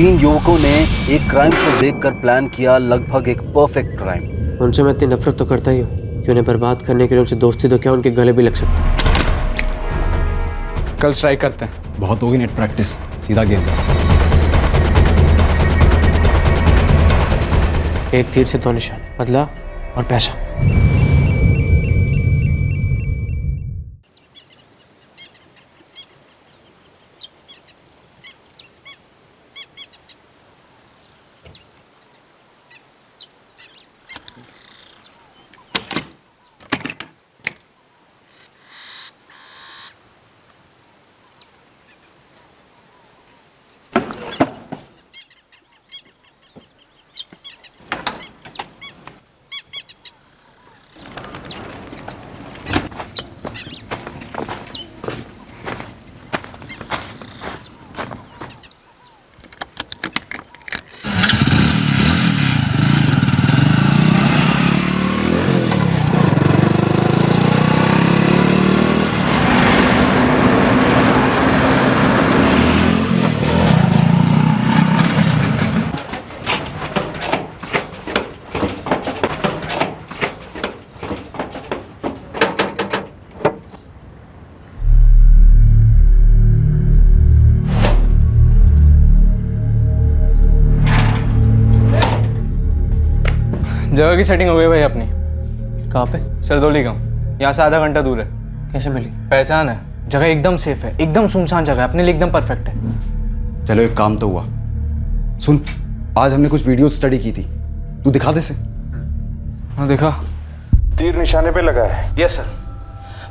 3 युवकों ने एक क्राइम शो देखकर प्लान किया लगभग एक परफेक्ट क्राइम। उनसे मैं इतनी नफरत तो करता ही हूँ कि उन्हें बर्बाद करने के लिए उनसे दोस्ती तो क्या उनके गले भी लग सकता। कल स्ट्राइक करते हैं। बहुत होगी नेट प्रैक्टिस, सीधा गेम। एक तीर से 2 निशान, बदला और पैसा। जगह की सेटिंग हो गई भाई अपनी। कहाँ पे? सरदौली गाँव, यहाँ से आधा घंटा दूर है। कैसे मिली? पहचान है, जगह एकदम सेफ है, एकदम सुनसान जगह है, अपने लिए एकदम परफेक्ट है। चलो एक काम तो हुआ। सुन, आज हमने कुछ वीडियो स्टडी की थी, तू दिखा दे से। हाँ दिखा। तीर निशाने पे लगा है। Yes sir.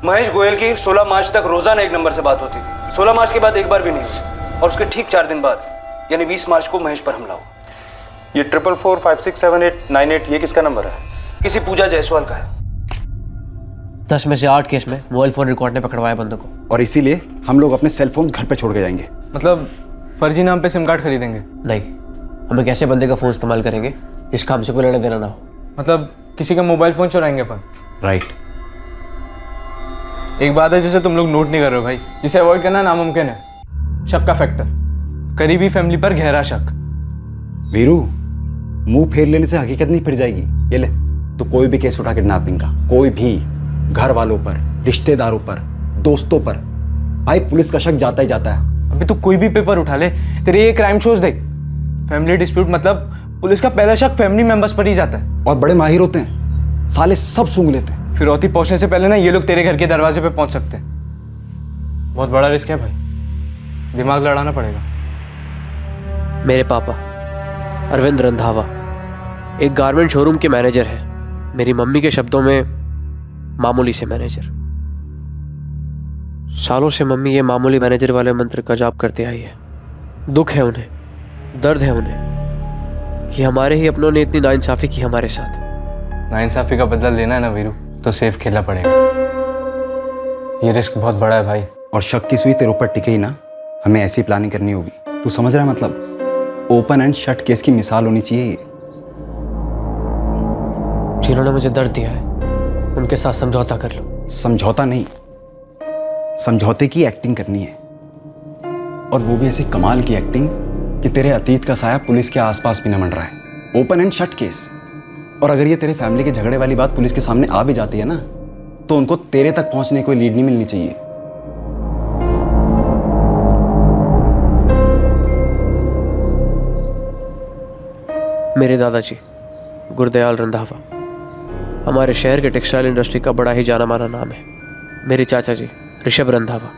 महेश गोयल की 16 मार्च तक रोजाना एक नंबर से बात होती थी। 16 मार्च के बाद एक बार भी नहीं हुई और उसके ठीक 4 दिन बाद यानी 20 मार्च को महेश पर हमला हुआ। ये 44456789 ये किसका नंबर है? किसी पूजा जायसवाल का है। 10 में से 8 केस में मोबाइल फोन रिकॉर्ड ने पकड़वाया बंदों को। और इसीलिए हम लोग अपने सेल फोन घर पे छोड़ के जाएंगे। मतलब फर्जी नाम पे सिम कार्ड खरीदेंगे? नहीं, हम एक ऐसे बंदे का फोन इस्तेमाल करेंगे जिसका हमसे कोई लेना देना ना हो। मतलब किसी का मोबाइल फोन चुराएंगे अपन? राइट। एक बात है जिसे तुम लोग नोट नहीं कर रहे हो भाई, जिसे अवॉइड करना नामुमकिन है। शक का फैक्टर, करीबी फैमिली पर गहरा शक। वीरू, मुंह फेर लेने से हकीकत नहीं फिर जाएगी। ये ले, तो कोई भी केस उठा किडनैपिंग का, कोई भी, घर वालों पर, रिश्तेदारों पर, दोस्तों पर, भाई पुलिस का शक जाता ही जाता है। अभी तू कोई भी पेपर उठा ले, तेरे ये क्राइम शोज देख, फैमिली डिस्प्यूट मतलब पुलिस का पहला शक फैमिली मेंबर्स पर ही जाता है। और बड़े माहिर होते हैं, साले सब सूंघ लेते हैं। फिरौती पहुंचने से पहले ना ये लोग तेरे घर के दरवाजे पे पहुंच सकते हैं। बहुत बड़ा रिस्क है भाई, दिमाग लड़ाना पड़ेगा। मेरे पापा अरविंद रंधावा एक गारमेंट शोरूम के मैनेजर हैं। मेरी मम्मी के शब्दों में मामूली से मैनेजर। सालों से मम्मी ये मामूली मैनेजर वाले मंत्र का जाप करते आई है। दुख है उन्हें, दर्द है उन्हें कि हमारे ही अपनों ने इतनी नाइंसाफी की हमारे साथ। नाइंसाफी का बदला लेना है ना वीरू, तो सेफ खेलना पड़ेगा। ये रिस्क बहुत बड़ा है भाई। और शक की सुई तेरे ऊपर टिके ही ना, हमें ऐसी प्लानिंग करनी होगी। तू समझ रहा है? मतलब ओपन एंड शट केस की मिसाल होनी चाहिए ये। जिन्होंने मुझे दर्द दिया है उनके साथ समझौता कर लो। समझौता नहीं, समझौते की एक्टिंग करनी है, और वो भी ऐसी कमाल की एक्टिंग कि तेरे अतीत का साया पुलिस के आसपास भी न मंड रहा है। Open and shut case. और अगर ये तेरे फैमिली के झगड़े वाली बात पुलिस के सामने आ भी जाती है ना, तो उनको तेरे तक पहुंचने की कोई लीड नहीं मिलनी चाहिए। मेरे दादाजी गुरदयाल रंधावा हमारे शहर के टेक्सटाइल इंडस्ट्री का बड़ा ही जाना माना नाम है। मेरे चाचा जी ऋषभ रंधावा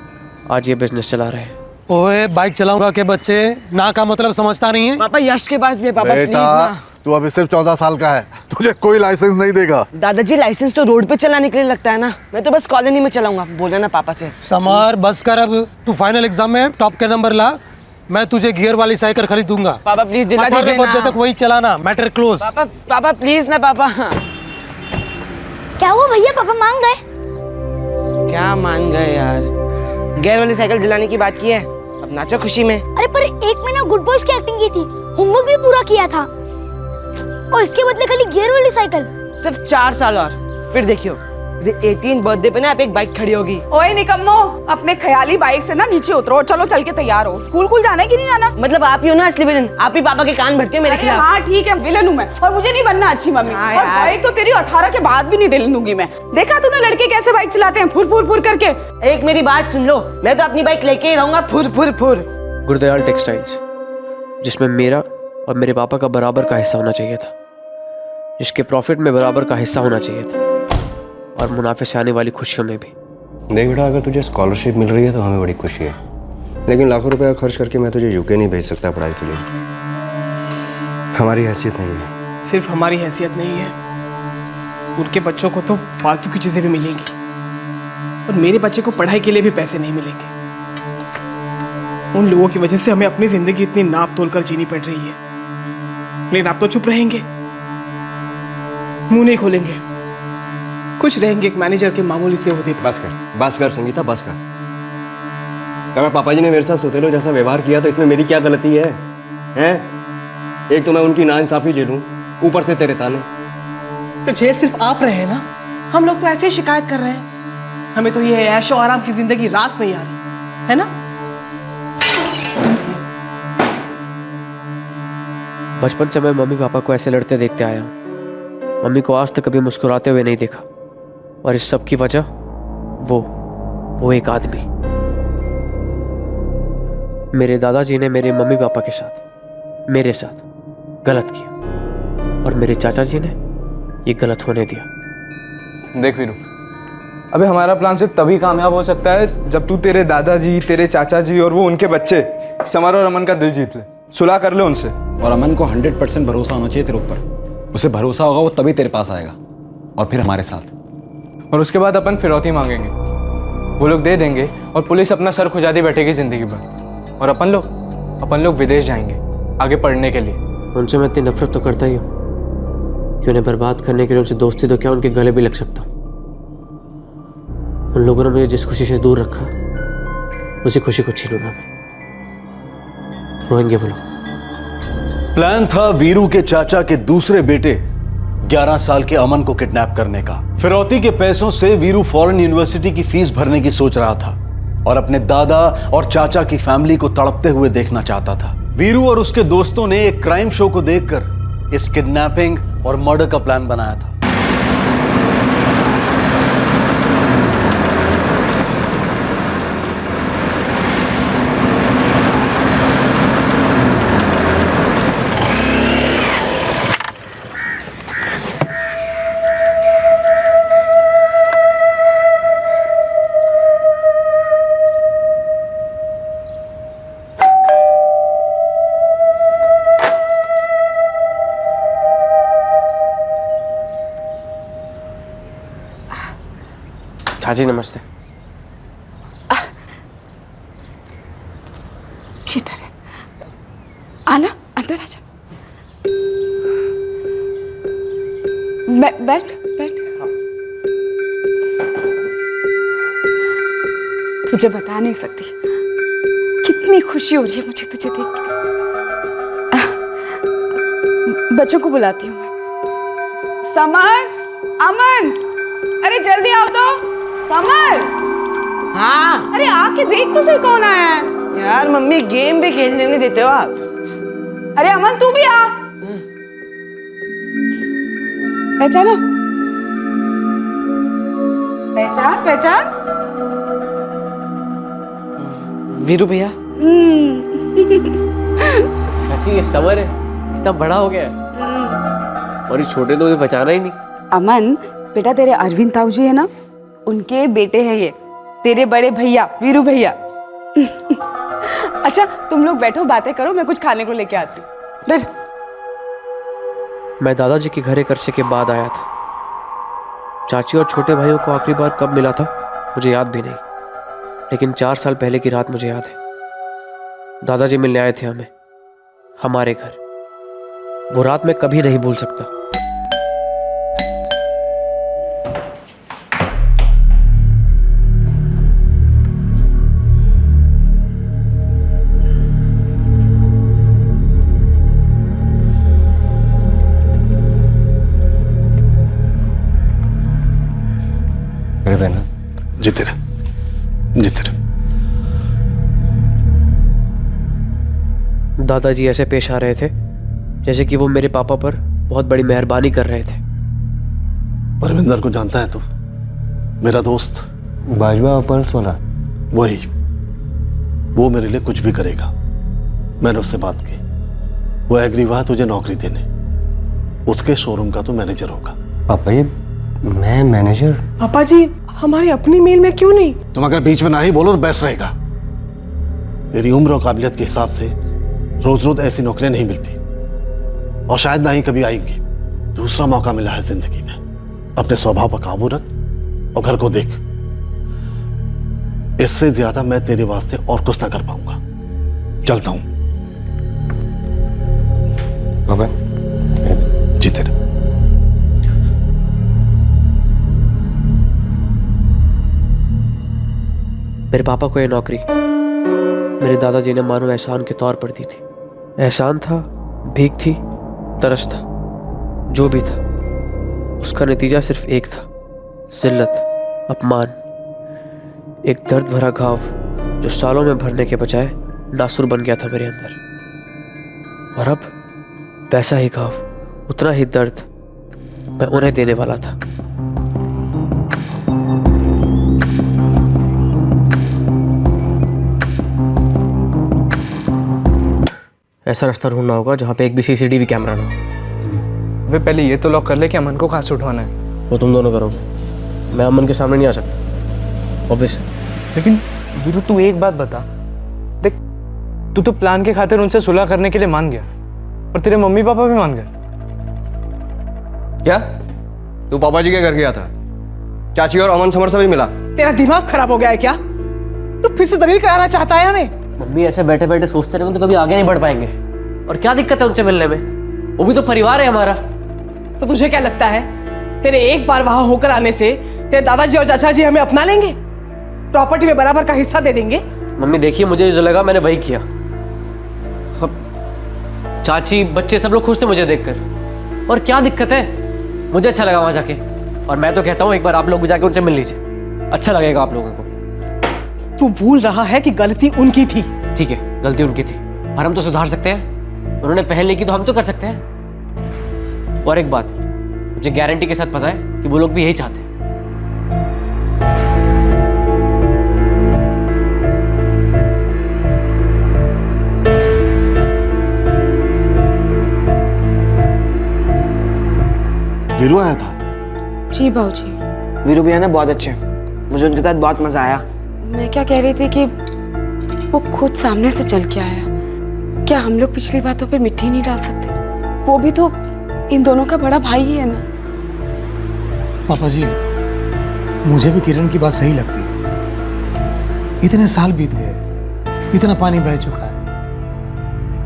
आज ये बिजनेस चला रहे हैं। ओए बाइक चलाऊंगा के बच्चे ना का मतलब समझता नहीं है। पापा यश के पास भी है। पापा प्लीज ना। तू अभी सिर्फ 14 साल का है, तुझे कोई लाइसेंस नहीं देगा। दादाजी लाइसेंस तो रोड पे चलाने के लिए लगता है ना, मैं तो बस कॉलोनी में चलाऊंगा। बोले ना पापा से। समर बस कर अब, तू फाइनल एग्जाम में टॉप के नंबर ला, मैं तुझे गियर वाली साइकिल खरीदूंगा। पापा प्लीज दिला दीजिए ना। तक वही चलाना, मैटर क्लोज। पापा पापा प्लीज ना पापा। क्या हुआ भैया, पापा मान गए? क्या मान गए यार? गियर वाली साइकिल दिलाने की बात की है, अब नाचो खुशी में। अरे पर एक महीना गुड बॉयज की एक्टिंग की थी, होमवर्क भी पूरा किया था, और इसके बदले खाली गियर वाली साइकिल। सिर्फ 4 साल और फिर देखियो 18 बर्थडे पे ना आप एक बाइक खड़ी होगी। ओए निकम्मो, अपने ख्याली बाइक से ना नीचे उतरो और चलो चल के तैयार हो। स्कूल जाना है कि नहीं जाना? मतलब आप ही हो ना असली विलन, आप ही पापा के कान भरती हो मेरे अरे खिलाफ। हाँ ठीक है, विलन हूँ मैं और मुझे नहीं बनना अच्छी मम्मी। हाँ और यार। बाइक तो तेरी 18 के बाद भी नहीं दिल दूंगी मैं। देखा तूने लड़के कैसे बाइक चलाते हैं, फुर फुर फुर करके। एक मेरी बात सुन लो, मैं तो अपनी बाइक लेके ही रहूंगा, फुर फुर फुर। गुरदयाल टेक्सटाइल्स, जिसमें मेरा और मेरे पापा का बराबर का हिस्सा होना चाहिए था, जिसके प्रॉफिट में बराबर का हिस्सा होना चाहिए था, और मुनाफे से आने वाली खुशियों में भी। देख बेटा, अगर तुझे स्कॉलरशिप मिल रही है तो हमें बड़ी खुशी है, लेकिन लाखों रुपया खर्च करके मैं तुझे यूके नहीं भेज सकता पढ़ाई के लिए। हमारी हैसियत नहीं है। सिर्फ हमारी हैसियत नहीं है, उनके बच्चों को तो फालतू की चीज़ें भी मिलेंगी और मेरे बच्चे को पढ़ाई के लिए भी पैसे नहीं मिलेंगे। उन लोगों की वजह से हमें अपनी जिंदगी इतनी नाप तोल कर जीनी पड़ रही है, लेकिन आप तो चुप रहेंगे, मुंह नहीं खोलेंगे, खुश रहेंगे एक मैनेजर के मामूली से होते। बस कर संगीता, बस कर। अगर पापा जी ने मेरे साथ सोतेलो जैसा व्यवहार किया तो इसमें मेरी क्या गलती है? हैं? एक तो मैं उनकी नाइंसाफी झेलूं, ऊपर से तेरे ताने। तो जेल सिर्फ आप रहे हैं ना, हम लोग तो ऐसे ही शिकायत कर रहे हैं। हमें तो ये ऐशो आराम की जिंदगी रास नहीं आ रही है ना। बचपन से मैं मम्मी पापा को ऐसे लड़ते देखते आया हूँ। मम्मी को आज तक कभी मुस्कुराते हुए नहीं देखा, और इस सब की वजह वो एक आदमी। मेरे दादाजी ने मेरे मम्मी पापा के साथ, मेरे साथ गलत किया, और मेरे चाचा जी ने ये गलत होने दिया। देख वीरू, अबे हमारा प्लान सिर्फ तभी कामयाब हो सकता है जब तू तेरे दादाजी, तेरे चाचा जी और वो उनके बच्चे समर और अमन का दिल जीत ले, सुलह कर ले उनसे। और अमन को 100% भरोसा होना चाहिए तेरे ऊपर। उसे भरोसा होगा वो तभी तेरे पास आएगा, और फिर हमारे साथ। और उसके बाद अपन फिरौती मांगेंगे, वो लोग दे देंगे और पुलिस अपना सर खुजाती बैठेगी जिंदगी भर। और अपन लोग विदेश जाएंगे आगे पढ़ने के लिए। उनसे मैं इतनी नफरत तो करता ही हूँ कि उन्हें बर्बाद करने के लिए उनसे दोस्ती तो क्या उनके गले भी लग सकता हूँ। उन लोगों ने मुझे जिस खुशी से दूर रखा, उसी खुशी को छीनूंगा मैं। रोएंगे वो लोग। प्लान था वीरू के चाचा के दूसरे बेटे 11 साल के अमन को किडनैप करने का। फिरौती के पैसों से वीरू फॉरेन यूनिवर्सिटी की फीस भरने की सोच रहा था और अपने दादा और चाचा की फैमिली को तड़पते हुए देखना चाहता था। वीरू और उसके दोस्तों ने एक क्राइम शो को देखकर इस किडनैपिंग और मर्डर का प्लान बनाया था। चाची नमस्ते। चितर आना, अंदर आ जा। बैठ बैठ। तुझे बता नहीं सकती कितनी खुशी हो रही है मुझे तुझे देख के। बच्चों को बुलाती हूँ मैं। समर, अमन, अरे जल्दी आओ तो। समर। हाँ। अरे आके देख तो सही कौन आया है। यार मम्मी गेम भी खेलने नहीं देते हो आप। अरे अमन तू भी आ। पहचाना? पहचान पहचान। वीरू भैया। चाची ये समर है, कितना बड़ा हो गया है, और ये छोटे तो मुझे पहचाना ही नहीं। अमन बेटा, तेरे अरविंद ताऊ जी है ना, उनके बेटे हैं ये, तेरे बड़े भैया वीरू भैया। अच्छा तुम लोग बैठो, बातें करो, मैं कुछ खाने को लेके आती हूँ। बैठ। मैं दादाजी के घर एक अरसे के बाद आया था। चाची और छोटे भाइयों को आखिरी बार कब मिला था मुझे याद भी नहीं, लेकिन 4 साल पहले की रात मुझे याद है। दादाजी मिलने आए थे हमें, हमारे घर। वो रात मैं कभी नहीं भूल सकता। जी तेरे दादाजी ऐसे पेश आ रहे थे जैसे कि वो मेरे पापा पर बहुत बड़ी मेहरबानी कर रहे थे। परविंदर को जानता है तू? मेरा दोस्त बाजवा पर्ल्स वाला। वही, वो मेरे लिए कुछ भी करेगा। मैंने उससे बात की, वो एग्री हुआ तुझे नौकरी देने। उसके शोरूम का तू मैनेजर होगा। पापा जी, मैं मैनेजर? पापा जी, हमारी अपनी मेल में क्यों नहीं? तुम अगर बीच में ना ही बोलो तो बेस्ट रहेगा। तेरी उम्र और काबिलियत के हिसाब से रोज रोज ऐसी नौकरियां नहीं मिलती, और शायद ना ही कभी आएंगी। दूसरा मौका मिला है जिंदगी में। अपने स्वभाव पर काबू रख और घर को देख। इससे ज्यादा मैं तेरे वास्ते और कुछ ना कर पाऊंगा। चलता हूं। पापा जी तेरे। मेरे पापा को ये नौकरी मेरे दादाजी ने मानो एहसान के तौर पर दी थी। एहसान था, भीख थी, तरस था, जो भी था उसका नतीजा सिर्फ एक था, जिल्लत, अपमान, एक दर्द भरा घाव जो सालों में भरने के बजाय नासुर बन गया था मेरे अंदर। और अब वैसा ही घाव, उतना ही दर्द मैं उन्हें देने वाला था। ऐसा रास्ता ढूंढना होगा जहाँ पे एक भी सीसीटीवी कैमरा ना हो। अबे पहले ये तो लॉक कर ले कि अमन को कहाँ से उठवाना है। वो तुम दोनों करो, मैं अमन के सामने नहीं आ सकता, ऑब्वियस है। लेकिन वीरू, तू एक बात बता, देख तू तो प्लान के खातिर उनसे सुलह करने के लिए मान गया, और तेरे मम्मी पापा भी मान गए। क्या तू पापा जी के घर गया था? चाची और अमन समर से भी मिला? तेरा दिमाग खराब हो गया है क्या? तू फिर से दलील कराना चाहता है हमें? मम्मी ऐसे बैठे बैठे सोचते रहेंगे तो कभी आगे नहीं बढ़ पाएंगे। और क्या दिक्कत है उनसे मिलने में? वो भी तो परिवार है हमारा। तो तुझे क्या लगता है तेरे एक बार वहां होकर आने से तेरे दादाजी और चाचा जी हमें अपना लेंगे, प्रॉपर्टी में बराबर का हिस्सा दे देंगे? मम्मी देखिए, मुझे जो लगा मैंने वही किया। अब चाची, बच्चे सब लोग खुश थे मुझे देखकर, और क्या दिक्कत है? मुझे अच्छा लगा वहां जाके, और मैं तो कहता हूँ एक बार आप लोग भी जाके उनसे मिल लीजिए, अच्छा लगेगा आप लोगों को। तू भूल रहा है कि गलती उनकी थी। ठीक है, गलती उनकी थी, पर हम तो सुधार सकते हैं। उन्होंने पहले की तो हम तो कर सकते हैं। और एक बात मुझे गारंटी के साथ पता है कि वो लोग भी यही चाहते हैं। वीरू आया था? जी बाबूजी। वीरू भैया ने बहुत अच्छे हैं, मुझे उनके साथ बहुत मजा आया। मैं क्या कह रही थी कि वो खुद सामने से चल के आया। क्या हम लोग पिछली बातों पे मिट्टी नहीं डाल सकते? वो भी तो इन दोनों का बड़ा भाई ही है ना। पापा जी, मुझे भी किरण की बात सही लगती है। इतने साल बीत गए, इतना पानी बह चुका है,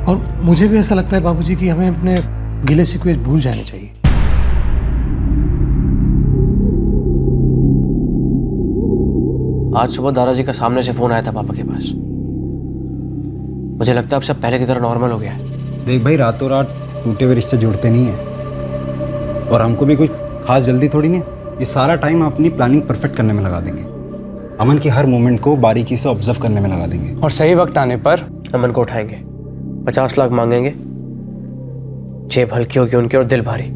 और मुझे भी ऐसा लगता है बाबूजी कि हमें अपने गिले शिकवे भूल जाने चाहिए। आज सुबह दादाजी का सामने से फोन आया था पापा के पास। मुझे लगता है अब सब पहले की तरह नॉर्मल हो गया है। देख भाई, रातों रात टूटे हुए रिश्ते जुड़ते नहीं हैं, और हमको भी कुछ खास जल्दी थोड़ी नहीं। ये सारा टाइम अपनी प्लानिंग परफेक्ट करने में लगा देंगे। अमन की हर मूवमेंट को बारीकी से ऑब्जर्व करने में लगा देंगे, और सही वक्त आने पर अमन को उठाएंगे, 50 लाख मांगेंगे, जेब हल्की होगी उनकी और दिल भारी।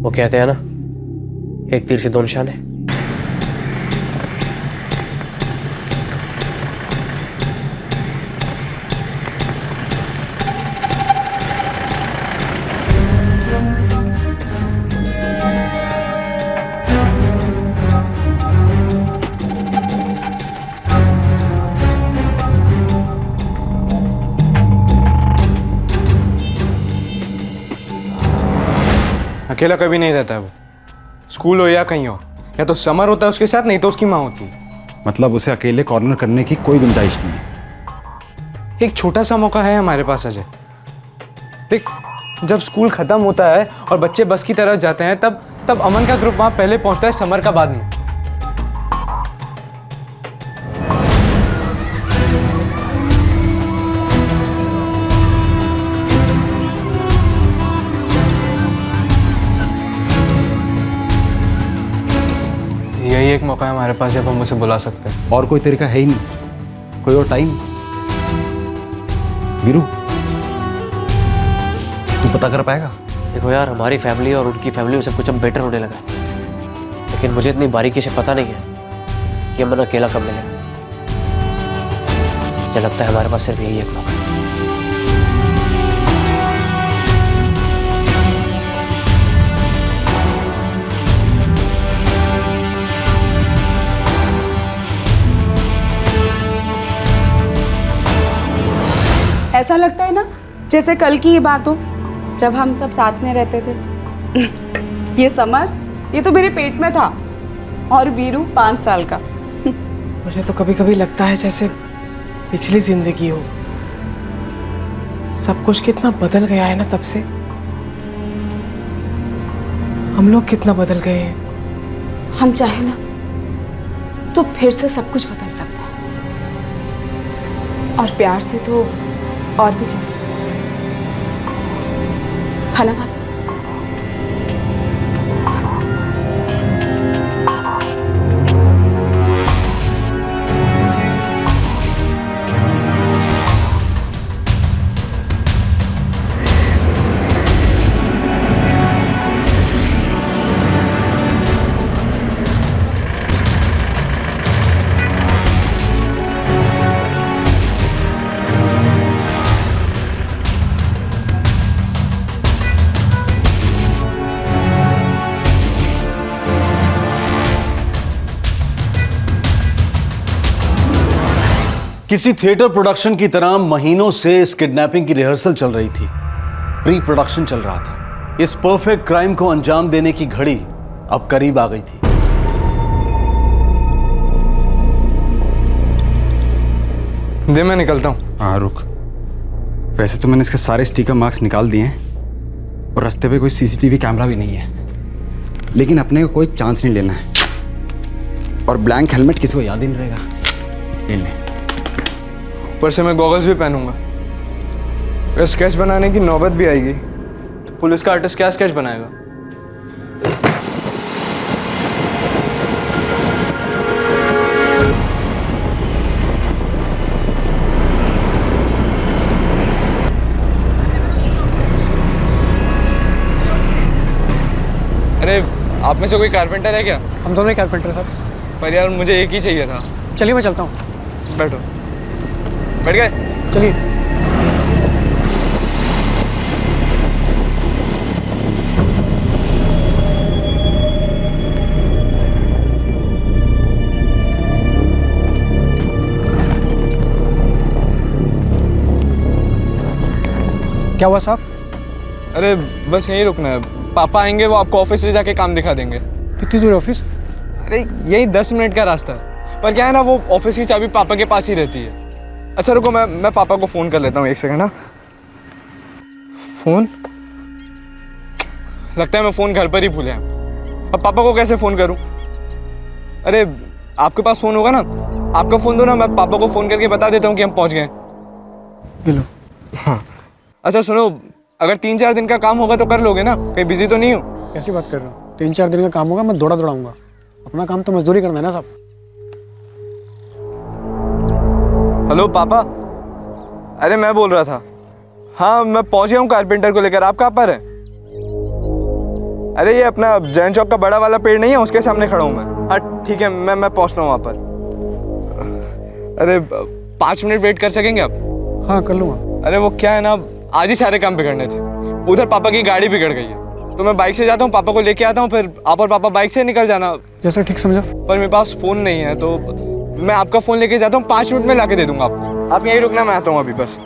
वो कहते हैं ना, एक तीर से दो निशाने। अकेला कभी नहीं रहता है वो, स्कूल हो या कहीं हो, या तो समर होता है उसके साथ, नहीं तो उसकी माँ होती है। मतलब उसे अकेले कॉर्नर करने की कोई गुंजाइश नहीं है। एक छोटा सा मौका है हमारे पास अजय। देख, जब स्कूल खत्म होता है और बच्चे बस की तरफ जाते हैं, तब अमन का ग्रुप वहां पहले पहुंचता है, समर का बाद में। यही यही एक मौका है हमारे पास जब हम उसे बुला सकते हैं। और कोई तरीका है ही नहीं, कोई और टाइम। वीरू, तू पता कर पाएगा? देखो यार, हमारी फैमिली और उनकी फैमिली में सब कुछ अब बेटर होने लगा है, लेकिन मुझे इतनी बारीकी से पता नहीं है कि अमन अकेला कब मिलेगा। मुझे लगता है हमारे पास सिर्फ यही एक मौका है। ऐसा लगता है ना जैसे कल की ये बात हो, जब हम सब साथ में रहते थे। ये समर, ये तो मेरे पेट में था, और वीरू 5 साल का। मुझे तो कभी कभी लगता है जैसे पिछली जिंदगी हो। सब कुछ कितना बदल गया है ना तब से। हम लोग कितना बदल गए हैं। हम चाहे ना तो फिर से सब कुछ बदल सकता है, और प्यार से तो और भी जल्दी बदल सकता है ना भाभी? किसी थिएटर प्रोडक्शन की तरह महीनों से इस किडनैपिंग की रिहर्सल चल रही थी, प्री प्रोडक्शन चल रहा था। इस परफेक्ट क्राइम को अंजाम देने की घड़ी अब करीब आ गई थी। दे, मैं निकलता हूँ। हाँ रुक, वैसे तो मैंने इसके सारे स्टिकर मार्क्स निकाल दिए हैं और रास्ते पे कोई सीसीटीवी कैमरा भी नहीं है, लेकिन अपने को कोई चांस नहीं लेना है। और ब्लैंक हेलमेट किसी को याद ही नहीं रहेगा। ले ले। ऊपर से मैं गॉगल्स भी पहनूंगा। अगर स्केच बनाने की नौबत भी आएगी तो पुलिस का आर्टिस्ट क्या स्केच बनाएगा? अरे, आप में से कोई कारपेंटर है क्या? हम दोनों ही कारपेंटर साहब। पर यार मुझे एक ही चाहिए था। चलिए मैं चलता हूँ। बैठो। बैठ गए? चलिए। क्या हुआ साहब? अरे बस यहीं रुकना है, पापा आएंगे, वो आपको ऑफिस से जाके काम दिखा देंगे। कितनी दूर ऑफिस? अरे यही 10 मिनट का रास्ता है, पर क्या है ना, वो ऑफिस की चाबी पापा के पास ही रहती है। अच्छा रुको, मैं पापा को फ़ोन कर लेता हूँ, 1 सेकंड। ना फ़ोन, लगता है मैं फ़ोन घर पर ही भूल आया। अब पापा को कैसे फ़ोन करूँ? अरे आपके पास फ़ोन होगा ना, आपका फ़ोन दो ना, मैं पापा को फ़ोन करके बता देता हूँ कि हम पहुँच गए। लो। हाँ अच्छा सुनो, अगर 3-4 दिन का काम होगा तो कर लोगे ना? कहीं बिजी तो नहीं हो? कैसी बात कर रहे हो? 3-4 दिन का काम होगा, मैं दौड़ाऊंगा। अपना काम तो मजदूरी करना है ना साहब। हेलो पापा, अरे मैं बोल रहा था, हाँ मैं पहुंच गया हूँ कारपेंटर को लेकर। आप कहाँ पर हैं? अरे ये अपना जैन चौक का बड़ा वाला पेड़ नहीं है, उसके सामने खड़ा हूँ मैं। हाँ ठीक है, मैं पहुँचता हूँ वहाँ पर। अरे 5 मिनट वेट कर सकेंगे आप? हाँ कर लूँगा। अरे वो क्या है ना, आज ही सारे काम बिगड़ने थे। उधर पापा की गाड़ी बिगड़ गई है, तो मैं बाइक से जाता हूँ, पापा को लेके आता हूँ, फिर आप और पापा बाइक से निकल जाना। जैसा ठीक समझा। पर मेरे पास फ़ोन नहीं है, तो मैं आपका फ़ोन लेके जाता हूँ, 5 मिनट में लाके दे दूंगा आपको। आप यहीं रुकना, मैं आता हूँ अभी बस।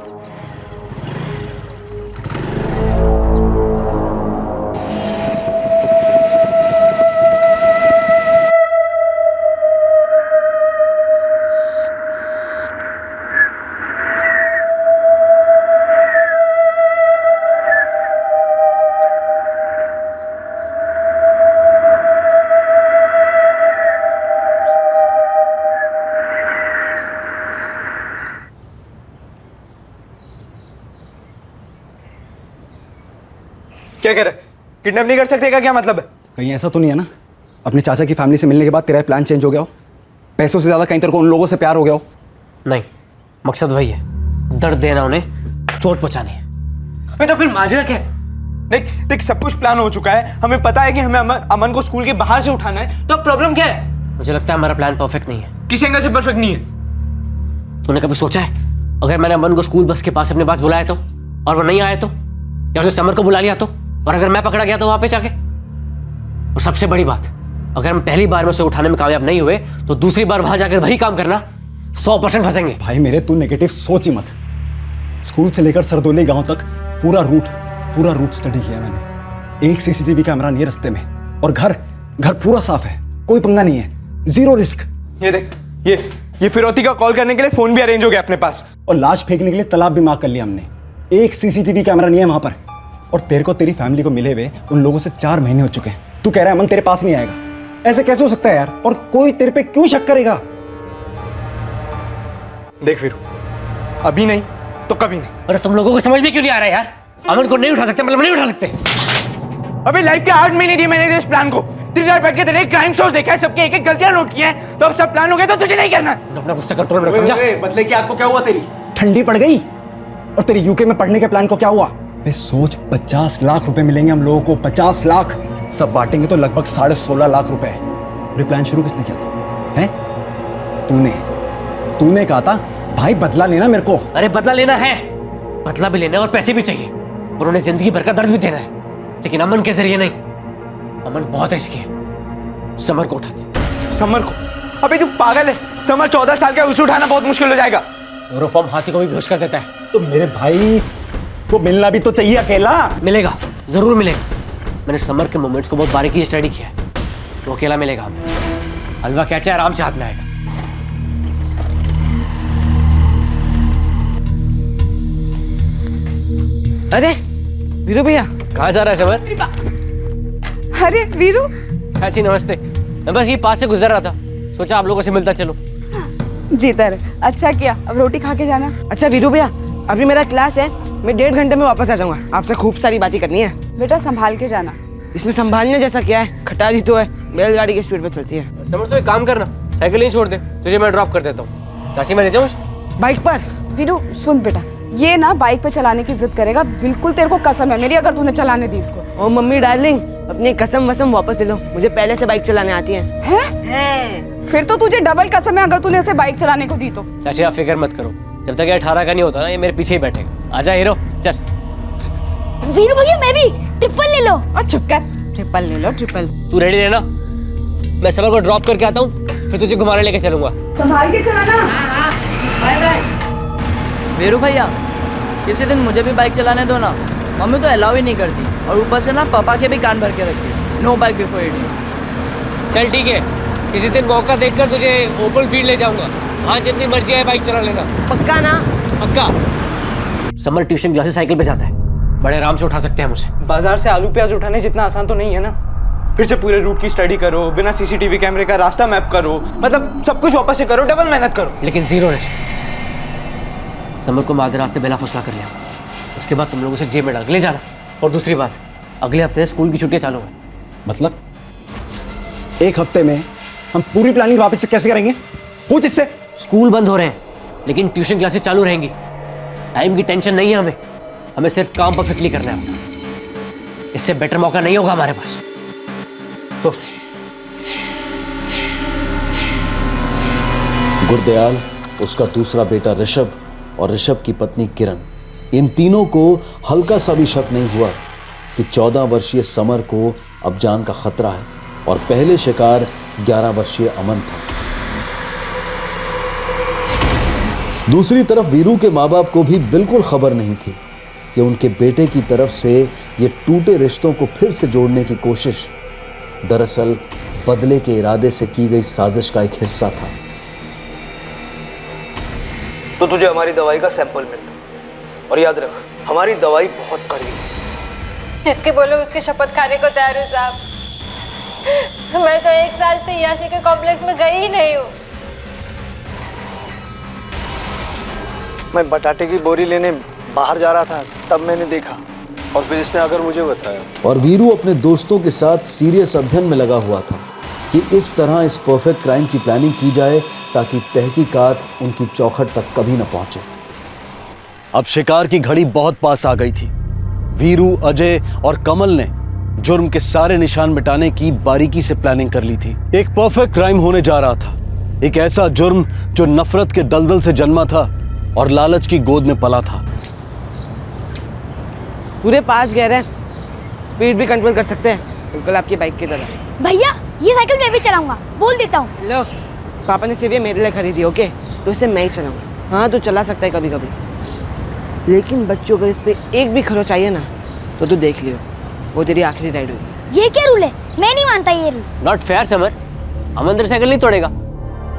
क्या कह रहे? किडनैप नहीं कर सकते का क्या मतलब है? कहीं ऐसा तो नहीं है ना अपने चाचा की फैमिली से मिलने के बाद तेरा प्लान चेंज हो गया हो? पैसों से ज़्यादा कहीं तेरे को उन लोगों से प्यार हो गया हो? नहीं, मकसद वही है, दर्द देना, उन्हें चोट पहुंचानी है। मैं तो फिर माजरा क्या है? देख देख, सब कुछ प्लान हो चुका है, हमें पता है कि हमें अमन को स्कूल के बाहर से उठाना है, तो अब प्रॉब्लम क्या है? मुझे लगता है हमारा प्लान परफेक्ट नहीं है। किस एंगल से परफेक्ट नहीं है? तूने कभी सोचा है अगर मैंने अमन को स्कूल बस के पास अपने पास बुलाया तो, और वो नहीं आया तो, या उसे समर को बुला लिया तो, और अगर मैं पकड़ा गया तो वहां पे जाके? और सबसे बड़ी बात, अगर हम पहली बार में उसे उठाने में कामयाब नहीं हुए तो दूसरी बार वहां जाकर वही काम करना, 100% फंसेंगे। भाई मेरे, तू नेगेटिव सोच ही मत। स्कूल से लेकर सरदोली गांव तक पूरा रूट स्टडी किया मैंने। एक सीसीटीवी कैमरा नहीं है रास्ते में, और घर पूरा साफ है, कोई पंगा नहीं है, जीरो रिस्क। ये देख, ये फिरौती का कॉल करने के लिए फोन भी अरेंज हो गया अपने पास, और लाश फेंकने के लिए तालाब भी मार्क कर लिया हमने। एक सीसीटीवी कैमरा नहीं है वहां पर, और तेरे को तेरी फैमिली को मिले हुए उन लोगों से 4 महीने हो चुके हैं। तू कह रहा है अमन तेरे पास नहीं आएगा? ऐसे कैसे हो सकता है यार? और कोई तेरे पे क्यों शक करेगा? देख वीरू, अभी नहीं तो कभी नहीं। अरे तुम लोगों को समझ में क्यों नहीं आ रहा है यार? अमन को नहीं उठा सकते, मतलब नहीं उठा सकते। अभी लाइफ के 8 महीने दिए मैंने इस प्लान को। दिन रात बैठ के तेरे क्राइम शोज देखा है, सबके एक एक गलतियां नोट की हैं, तो अब सब प्लान हो गया तो तुझे नहीं करना। अपना गुस्सा कंट्रोल में रख, समझा? बदले की आग को क्या हुआ तेरी? ठंडी पड़ गई? और तेरी यूके में पढ़ने के प्लान को क्या हुआ? बे सोच, 50 लाख रुपए मिलेंगे हम लोगों को, 50 लाख। सब बांटेंगे तो लगभग 16.5 लाख रुपए। ये प्लान शुरू किसने किया था? हैं? तूने कहा था भाई बदला लेना मेरे को। अरे बदला लेना है, बदला भी लेना है और पैसे भी चाहिए, और उन्हें जिंदगी भर का दर्द भी देना है, लेकिन अमन के जरिए नहीं। अमन बहुत रिस्की है, समर को उठाते। समर को? अबे तू पागल है? समर 14 साल का, उसे उठाना बहुत मुश्किल हो जाएगा। यूरोफॉर्म हाथी को भी बेहोश कर देता है। तो मेरे भाई को मिलना भी तो चाहिए अकेला। मिलेगा, जरूर मिलेगा। मैंने समर के मोमेंट्स को बहुत बारीकी से स्टडी किया है, वो अकेला मिलेगा हमें। हलवा क्या चाहे आराम से हाथ में आएगा। अरे वीरू भैया, कहाँ जा रहा है समर? अरे वीरू, चाची नमस्ते। मैं बस ये पास से गुजर रहा था, सोचा आप लोगों से मिलता चलो। जीतर, अच्छा किया, अब रोटी खा के जाना। अच्छा वीरू भैया, अभी मेरा क्लास है, मैं 1.5 घंटे में वापस आ जाऊंगा। आपसे खूब सारी बातें करनी है। बेटा संभाल के जाना। इसमें संभालने जैसा क्या है? खटारी तो है, बैलगाड़ी की स्पीड पे चलती है। समर तो एक काम करना, साइकिल नहीं छोड़ दे, तुझे मैं ड्रॉप कर देता हूँ। चाची मैं ले जाऊँ बाइक पर? वीरू सुन बेटा, ये ना बाइक पे चलाने की जिद करेगा, बिल्कुल तेरे को कसम है मेरी, अगर तूने चलाने दी इसको। ओ मम्मी डार्लिंग, अपनी कसम वसम वापस ले लो, मुझे पहले से बाइक चलाने आती है। हैं? फिर तो तुझे डबल कसम है अगर तूने इसे बाइक चलाने को दी तो। चाची आप फिक्र मत करो, जब तक ये 18 का नहीं होता ना, ये मेरे पीछे ही बैठेगा। आजा हीरो, चल। वीरू भैया मैं भी ट्रिपल ले लो। और चुप कर, ट्रिपल ले लो, ट्रिपल। तू रेडी रहना, मैं समर को ड्रॉप करके आता हूँ, फिर तुझे घुमाने लेके चलूंगा। संभाल के चलाना। Bye bye. वीरू भैया, किसी दिन मुझे भी बाइक चलाने दो ना, मम्मी तो अलाउ ही नहीं करती, और ऊपर से ना पापा के भी कान भर के रखती है, नो बाइक बिफोर 18। चल ठीक है, किसी दिन मौका देखकर तुझे ओपन फील्ड ले जाऊंगा, वहाँ जितनी मर्जी है बाइक चला लेना। पक्का ना? पक्का। समर ट्यूशन क्लासेस साइकिल पे जाता है, बड़े आराम से उठा सकते हैं मुझे। बाजार से आलू प्याज उठाने जितना आसान तो नहीं है ना। फिर से पूरे रूट की स्टडी करो, बिना सीसीटीवी कैमरे का रास्ता मैप करो, मतलब सब कुछ वापस से करो, डबल मेहनत करो। लेकिन जीरो रिस्क। समर को आधे रास्ते बेला फुसला कर लिया, उसके बाद तुम लोगों से जेब में डाल के ले जाना। और दूसरी बात, अगले हफ्ते स्कूल की छुट्टियां चालू है। मतलब 1 हफ्ते में हम पूरी प्लानिंग वापस से कैसे करेंगे? हो जिससे स्कूल बंद हो रहे हैं, लेकिन ट्यूशन क्लासेस चालू रहेंगी। टाइम की टेंशन नहीं है हमें, हमें सिर्फ काम परफेक्टली करना है अपना। इससे बेटर मौका नहीं होगा हमारे पास। तो गुरदयाल, उसका दूसरा बेटा ऋषभ और ऋषभ की पत्नी किरण, इन तीनों को हल्का सा भी शक नहीं हुआ कि 14 वर्षीय समर को अब जान का खतरा है, और पहले शिकार 11 वर्षीय अमन था। दूसरी तरफ वीरू के माँ बाप को भी बिल्कुल खबर नहीं थी कि उनके बेटे की तरफ से ये टूटे रिश्तों को फिर से जोड़ने की कोशिश दरअसल बदले के इरादे से की गई साजिश का एक हिस्सा था। तो तुझे हमारी दवाई का सैंपल मिलता, और याद रख हमारी दवाई बहुत कड़वी है। जिसके बोलो उसके शपथ खाने को तैयार हूँ साहब। मैं तो 1 साल से याशी के कॉम्प्लेक्स में गई ही नहीं हूँ। मैं बटाटे की बोरी लेने बाहर जा रहा था, तब मैंने देखा, और फिर इसने अगर मुझे बताया। और वीरू अपने दोस्तों के साथ सीरियस अध्ययन में लगा हुआ था कि इस तरह इस परफेक्ट क्राइम की प्लानिंग की जाए ताकि तहकीकात उनकी चौखट तक कभी न पहुंचे। अब शिकार की घड़ी बहुत पास आ गई थी। वीरू, अजय और कमल ने जुर्म के सारे निशान मिटाने की बारीकी से प्लानिंग कर ली थी। एक परफेक्ट क्राइम होने जा रहा था, एक ऐसा जुर्म जो नफरत के दलदल से जन्मा था और लालच की गोद में पला था। पूरे 5 गियर हैं, स्पीड भी कंट्रोल कर सकते हैं, बिल्कुल आपकी बाइक की तरह। भैया ये साइकिल मैं भी चलाऊंगा, बोल देता हूँ। लो, पापा ने सिर्फ ये मेरे लिए खरीदी, ओके? तो इसे मैं ही चलाऊंगा। हाँ, तू चला सकता है कभी कभी, लेकिन बच्चों को इस पे एक भी खरोच चाहिए ना तो तू देख लियो, वो तेरी आखिरी राइड होगी। ये क्या रूल है? मैं नहीं मानता ये rule. Not fair Samar. Aman तेरी साइकिल नहीं तोड़ेगा,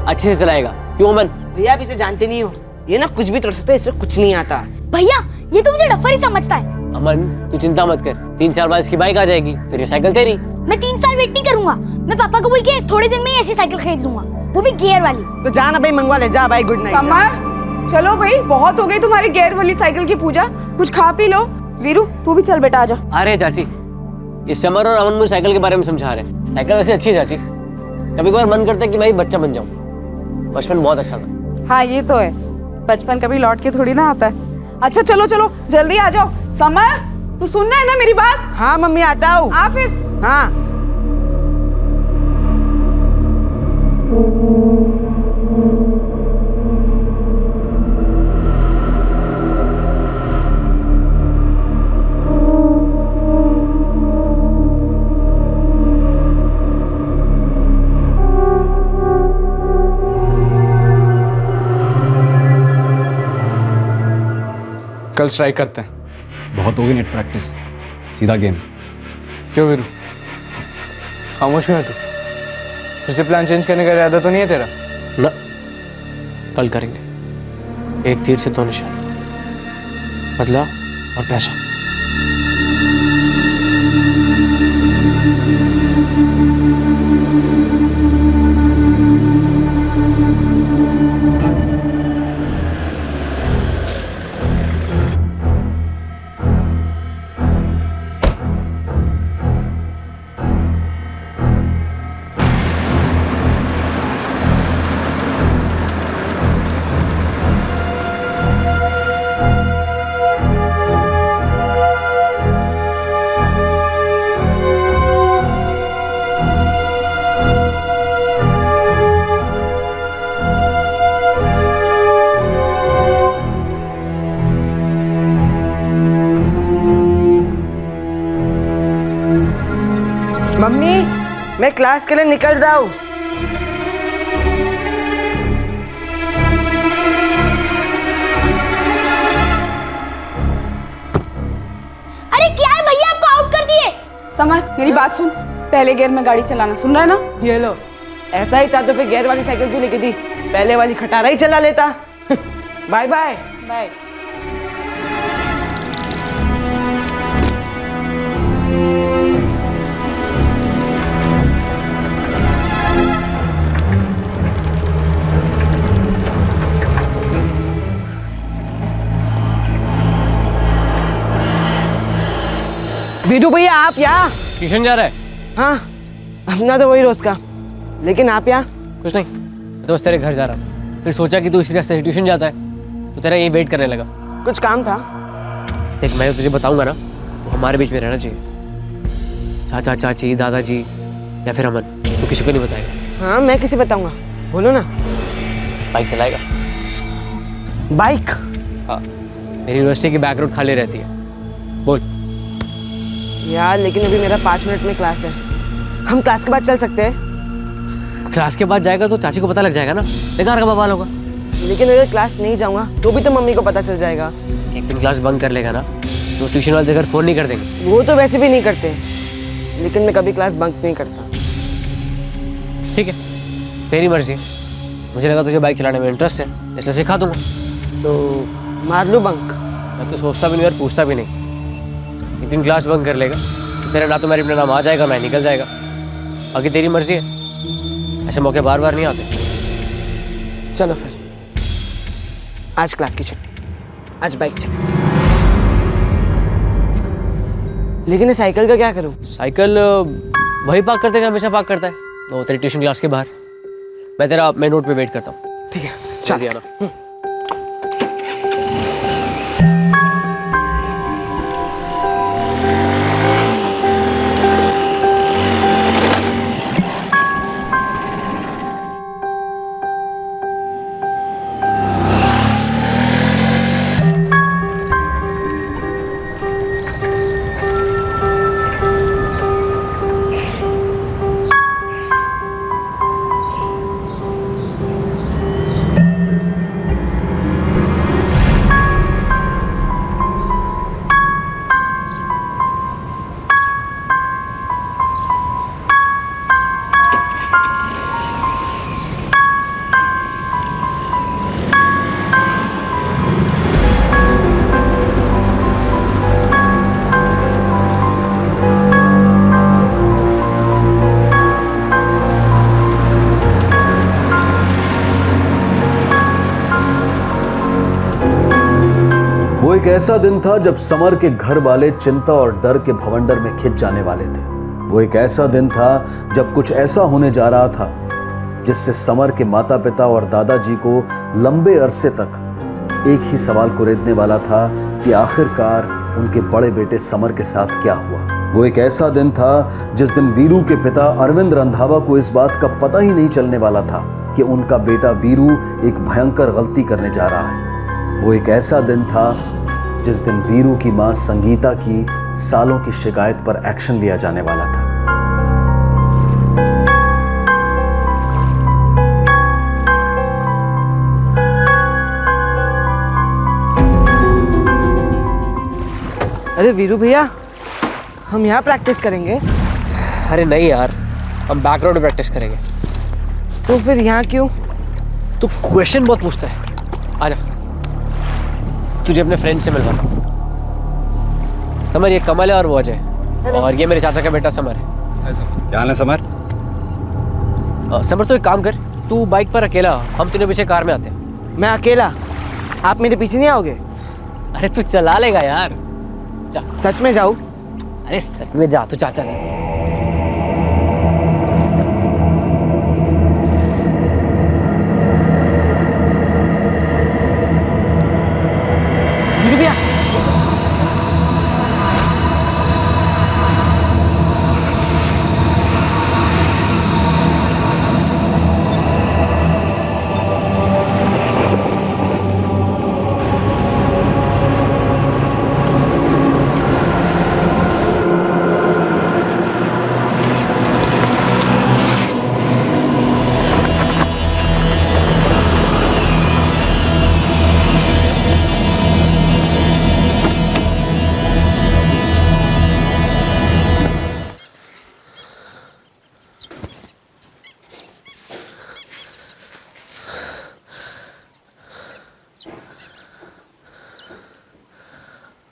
अच्छे से चलाएगा। क्यों अमन? भैया आप इसे जानते नहीं हो, ये ना कुछ भी तोड़ सकता है, इससे कुछ नहीं आता। भैया ये तो मुझे डफर ही समझता है। अमन तू चिंता मत कर, 3 साल बाद इसकी बाइक आ जाएगी, फिर ये साइकिल तेरी। मैं 3 साल वेट नहीं करूंगा, मैं पापा को बोल के थोड़े दिन में ही ऐसी साइकिल खरीद लूंगा, वो भी गियर वाली। तो जा ना भाई, मंगवा ले, जा भाई, गुड नाइट। समर चलो भाई, बहुत हो गई तुम्हारी गियर वाली साइकिल की पूजा, कुछ खा पी लो। वीरू तू भी चल बेटा, आजा। अरे चाची, ये समर और अमन मुझे साइकिल के बारे में समझा रहे हैं। साइकिल वैसे अच्छी है चाची, कभी कभार मन करता है कि मैं भी बच्चा बन जाऊं। बचपन बहुत अच्छा था। हाँ ये तो है, बचपन कभी लौट के थोड़ी ना आता है। अच्छा चलो चलो जल्दी आ जाओ। समर तू सुनना है ना मेरी बात? हाँ मम्मी, आता हूँ। आ फिर। हाँ कल स्ट्राइक करते हैं। बहुत हो गई नेट प्रैक्टिस, सीधा गेम। क्यों वीरू, खामोश क्यों है तू? फिर से प्लान चेंज करने का इरादा तो नहीं है तेरा? ना, कल करेंगे। एक तीर से 2 निशान, बदला और पैसा। मम्मी, मैं क्लास के लिए निकल रहा हूँ। अरे क्या है भैया, आपको आउट कर दिए। समर मेरी बात सुन, पहले गियर में गाड़ी चलाना, सुन रहा है ना? ये लो, ऐसा ही था तो फिर गियर वाली साइकिल क्यों लेके दी? पहले वाली खटारा ही चला लेता। Bye bye. बाय। वीरू भैया आप यहाँ? ट्यूशन जा रहा है? हाँ, अपना तो वही रोज का, लेकिन आप यहाँ? कुछ नहीं, मैं तो बस तेरे घर जा रहा था, फिर सोचा कि तू इसी रास्ते से ट्यूशन जाता है तो तेरा यही वेट करने लगा। कुछ काम था? देख मैं तुझे बताऊंगा ना, वो हमारे बीच में रहना चाहिए। चाचा चाची दादाजी या फिर अमन, तू किसी को नहीं बताएगा। हाँ मैं किसे बताऊंगा, बोलो ना। बाइक चलाएगा? बाइक? हाँ, मेरी यूनिवर्सिटी की बैक रोड खाली रहती है। बोल। यार लेकिन अभी मेरा 5 मिनट में क्लास है, हम क्लास के बाद चल सकते हैं? क्लास के बाद जाएगा तो चाची को पता लग जाएगा ना, बेकार का बवाल होगा। लेकिन अगर क्लास नहीं जाऊंगा तो भी तो मम्मी को पता चल जाएगा। एक दिन क्लास बंक कर लेगा ना तो ट्यूशन वाले देखकर फोन नहीं कर देंगे। वो तो वैसे भी नहीं करते, लेकिन मैं कभी क्लास बंक नहीं करता। ठीक है, तेरी मर्जी। मुझे लगा तुझे बाइक चलाने में इंटरेस्ट है, इसलिए सिखा दूंगा। तो मार लूँ बंक? मैं तो सोचता भी नहीं और पूछता भी नहीं। एक दिन क्लास बंक कर लेगा तो तेरा ना तो मेरे अपना नाम आ जाएगा ना निकल जाएगा। बाकी तेरी मर्जी है, ऐसे मौके बार बार नहीं आते। चलो फिर आज क्लास की छुट्टी, आज बाइक चलाएंगे। लेकिन ये साइकिल का क्या करूं? साइकिल वही पार्क करते हैं जहाँ हमेशा पार्क करता है। तो तेरी ट्यूशन क्लास के बाहर। मैं तेरा मेन रोड पे वेट करता हूँ। ठीक है, जल्दी आना। वो एक ऐसा दिन था जब समर के घर वाले चिंता और डर के भवंडर में खिंच जाने वाले थे। वो एक ऐसा दिन था जब कुछ ऐसा होने जा रहा था जिससे समर के माता पिता और दादाजी को लंबे अरसे तक एक ही सवाल कुरेदने वाला था कि आखिरकार उनके बड़े बेटे समर के साथ क्या हुआ। वो एक ऐसा दिन था जिस दिन वीरू के पिता अरविंद रंधावा को इस बात का पता ही नहीं चलने वाला था कि उनका बेटा वीरू एक भयंकर गलती करने जा रहा है। वो एक ऐसा दिन था जिस दिन वीरू की मां संगीता की सालों की शिकायत पर एक्शन लिया जाने वाला था। अरे वीरू भैया, हम यहाँ प्रैक्टिस करेंगे। अरे नहीं यार, हम बैकग्राउंड में प्रैक्टिस करेंगे। तो फिर यहाँ क्यों? तू क्वेश्चन बहुत पूछता है। आजा, तुझे अपने फ्रेंड से मिलवाता हूँ। समर, ये कमल है और वो अजय, और ये मेरे चाचा का बेटा समर है। क्या हाल है समर? समर, तो एक काम कर, तू बाइक पर अकेला, हम तीनों पीछे कार में आते हैं। मैं अकेला? आप मेरे पीछे नहीं आओगे? अरे तू चला लेगा यार। सच में जाऊँ? अरे सच में जा, तू चाचा जा। वीरू भैया,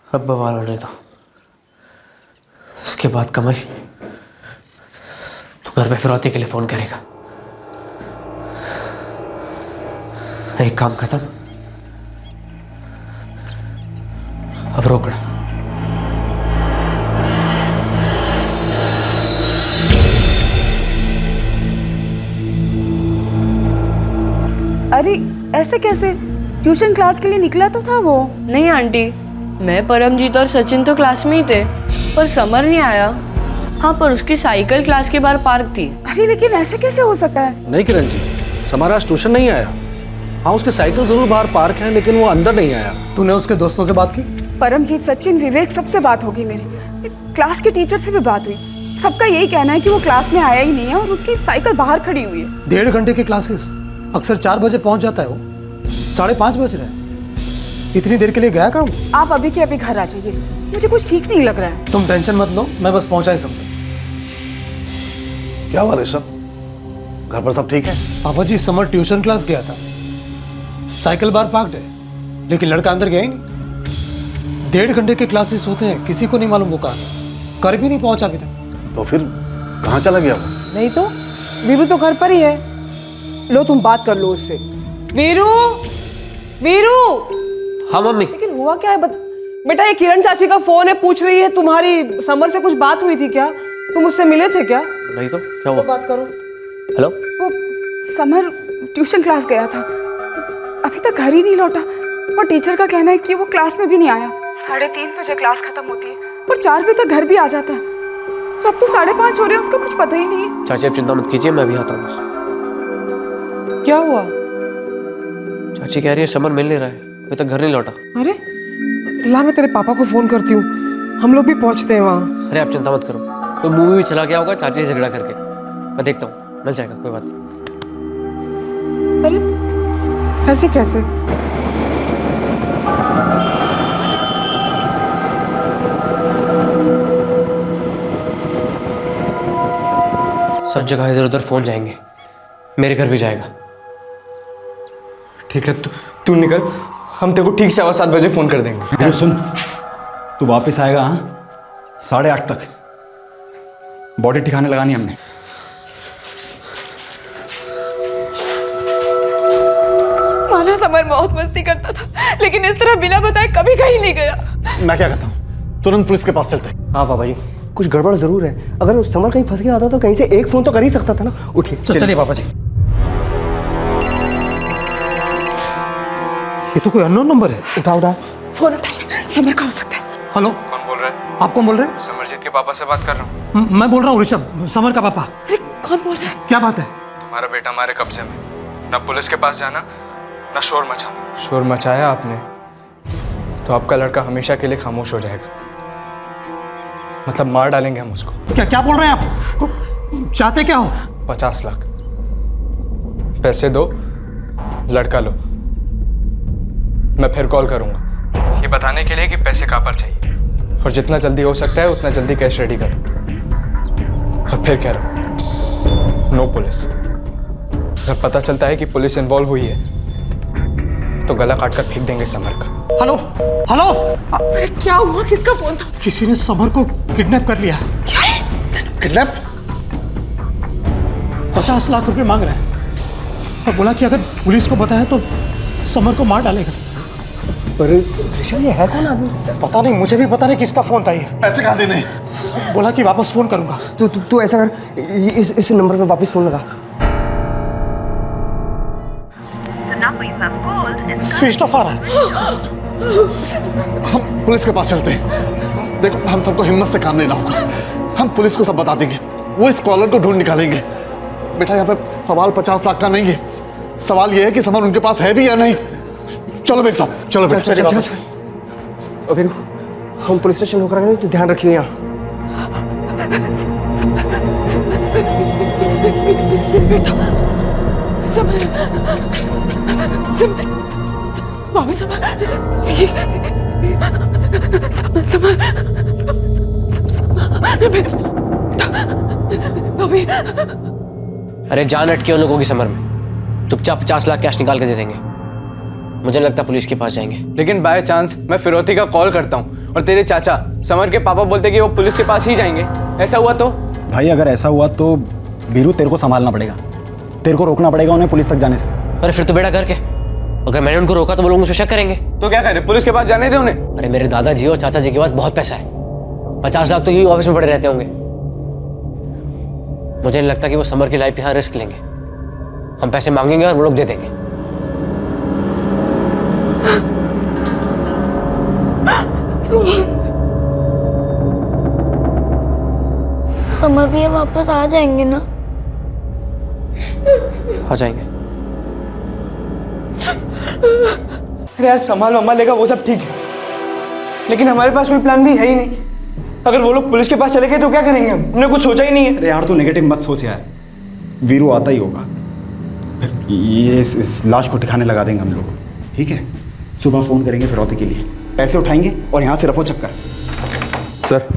अब बवाल होने दो। उसके बाद कमल, तू घर पे फिरौती के लिए फोन करेगा। एक काम खत्म, अब रोकना। अरे ऐसे कैसे? ट्यूशन क्लास के लिए निकला तो था वो। नहीं आंटी, मैं परमजीत और सचिन तो क्लास में ही थे, पर समर नहीं आया। हाँ, पर उसकी साइकिल क्लास के बाहर पार्क थी। अरे लेकिन ऐसे कैसे हो सकता है? नहीं किरण जी, समर आज ट्यूशन नहीं आया। हाँ, उसकी साइकिल जरूर बाहर पार्क है, लेकिन वो अंदर नहीं आया। तूने उसके दोस्तों से बात की? परमजीत, सचिन, विवेक, सबसे बात होगी मेरी। क्लास के टीचर से भी बात हुई। सबका यही कहना है कि वो क्लास में आया ही नहीं है और उसकी साइकिल बाहर खड़ी हुई है। 1.5 घंटे की क्लासेस, अक्सर 4 बजे पहुंच जाता है वो। 5:30 बज रहे हैं। इतनी देर के लिए गया काम? आप अभी के अभी घर आ जाइए, मुझे कुछ ठीक नहीं लग रहा है। तुम टेंशन मत लो, मैं बस पहुंचा ही समझो। क्या हुआ ऋषभ, घर पर सब ठीक है? पापा जी, समर ट्यूशन क्लास गया था, साइकिल बार पार्क्ड है, लेकिन लड़का अंदर गया ही नहीं। 1.5 घंटे के क्लासेस होते हैं, किसी को नहीं मालूम वो कहाँ है। घर भी नहीं पहुंचा अभी तक। तो फिर कहाँ चला गया वो? नहीं तो वीरू तो घर पर ही है। लो, तुम बात कर लो उससे। वीरू, वीरू। हाँ मम्मी। लेकिन हुआ क्या है? बेटा, ये किरण चाची का फोन है, पूछ रही है तुम्हारी समर से कुछ बात हुई थी क्या? तुम उससे मिले थे क्या? नहीं तो क्या हुआ? तो बात करो। हेलो, वो समर ट्यूशन क्लास गया था, अभी तक घर ही नहीं लौटा और टीचर का कहना है कि वो क्लास में भी नहीं आया। 3:30 बजे क्लास खत्म होती है और 4 बजे तक घर भी आ जाता है। तो अब तो 5:30 हो रहे हैं, उसका कुछ पता ही नहीं है। चाची आप चिंता मत कीजिए, मैं भी आता हूँ बस। क्या हुआ? चाची कह रही है समर मिल नहीं रहा है, अभी तक घर नहीं लौटा। अरे ला, मैं तेरे पापा को फोन करती हूँ, हम लोग भी पहुँचते हैं वहाँ। अरे आप चिंता मत करो, कोई मूवी भी चला गया होगा चाची से झगड़ा करके, मैं देखता हूँ, मिल जाएगा, कोई बात नहीं। अरे ऐसे कैसे? सब जगह इधर उधर फोन जाएंगे, मेरे घर भी जाएगा। ठीक है, तू निकल, हम तेरे को ठीक 7:15 बजे फोन कर देंगे। अरे सुन, तू वापस आएगा हाँ 8:30 तक, बॉडी ठिकाने लगानी हमने। माना समर बहुत मस्ती करता था, लेकिन इस तरह बिना बताए कभी कहीं नहीं गया। मैं क्या कहता हूँ, तुरंत पुलिस के पास चलते हैं। हाँ पापा जी, कुछ गड़बड़ जरूर है। अगर समर कहीं फंस गया होता तो कहीं से एक फोन तो कर ही सकता था ना। उठिए चलिए पापा जी। ये तो कोई अननोन नंबर है। उठा फोन उठा ले, समर का हो सकता है। हेलो, कौन बोल रहा है? आप कौन बोल रहे हैं? समरजीत के पापा से बात कर रहा हूँ। मैं बोल रहा हूँ ऋषभ, समर का पापा। अरे कौन बोल रहा है? क्या बात है? तुम्हारा बेटा हमारे कब्जे में, ना पुलिस के पास जाना ना शोर मचाना। शोर मचाया आपने तो आपका लड़का हमेशा के लिए खामोश हो जाएगा, मतलब मार डालेंगे हम उसको। क्या बोल रहे हैं आप? चाहते क्या हो? 50 लाख पैसे दो, लड़का लो। मैं फिर कॉल करूंगा ये बताने के लिए कि पैसे कहाँ पर चाहिए, और जितना जल्दी हो सकता है उतना जल्दी कैश रेडी करो। और फिर कह रहा हूं, नो पुलिस। अगर पता चलता है कि पुलिस इन्वॉल्व हुई है तो गला काट कर फेंक देंगे समर का। हेलो हेलो, अरे क्या हुआ? किसका फोन था? किसी ने समर को किडनैप कर लिया। क्या? किडनैप? 50 लाख रुपए मांग रहा है और बोला कि अगर पुलिस को बताया तो समर को मार डालेगा। पर ऋषभ, ये है कौन आदमी? पता नहीं, मुझे भी पता नहीं किसका फोन था ये। ऐसे कहा देने? बोला कि वापस फोन करूंगा। तू ऐसा कर, इस नंबर पे वापस फोन लगा। स्विच ऑफ आ रहा है। हम पुलिस के पास चलते हैं। देखो, हम सबको हिम्मत से काम लेना होगा। हम पुलिस को सब बता देंगे, वो इस कॉलर को ढूंढ निकालेंगे। बेटा, यहाँ पे सवाल 50 लाख का नहीं है, सवाल ये है कि समर उनके पास है भी या नहीं। चलो मेरे साथ, चलो बेटा। चलिए वापस। और फिर हम पुलिस स्टेशन होकर आए तो ध्यान रखिए यहाँ। बेटा समर, समर, बाबू समर, अरे जान अटकी उन लोगों की समर में, चुपचाप 50 लाख कैश निकाल के दे देंगे। मुझे लगता है पुलिस के पास जाएंगे। लेकिन बाय चांस मैं फिरौती का कॉल करता हूँ और तेरे चाचा समर के पापा बोलते कि वो पुलिस के पास ही जाएंगे, ऐसा हुआ तो? भाई अगर ऐसा हुआ तो वीरू तेरे को संभालना पड़ेगा, तेरे को रोकना पड़ेगा उन्हें पुलिस तक जाने से। अरे फिर तो बेटा करके, अगर मैंने उनको रोका तो वो लोग मुझे शक करेंगे। तो क्या करें, पुलिस के पास जाने दे उन्हें? अरे मेरे दादाजी और चाचा जी के पास बहुत पैसा है, 50 लाख तो यही ऑफिस में पड़े रहते होंगे। मुझे नहीं लगता कि वो समर की लाइफ के साथ रिस्क लेंगे। हम पैसे मांगेंगे और वो लोग दे देंगे। समर भैया वापस आ जाएंगे ना? आ जाएंगे। अरे यार, संभाल मम्मा लेगा वो सब ठीक है, लेकिन हमारे पास कोई प्लान भी है ही नहीं। अगर वो लोग पुलिस के पास चले गए तो क्या करेंगे हमने कुछ सोचा ही नहीं है। अरे यार तू नेगेटिव मत सोच यार, वीरू आता ही होगा, फिर ये इस लाश को ठिकाने लगा देंगे हम लोग। ठीक है, सुबह फोन करेंगे फिरौती के लिए, पैसे उठाएंगे और यहाँ से रफो चक्कर। सर,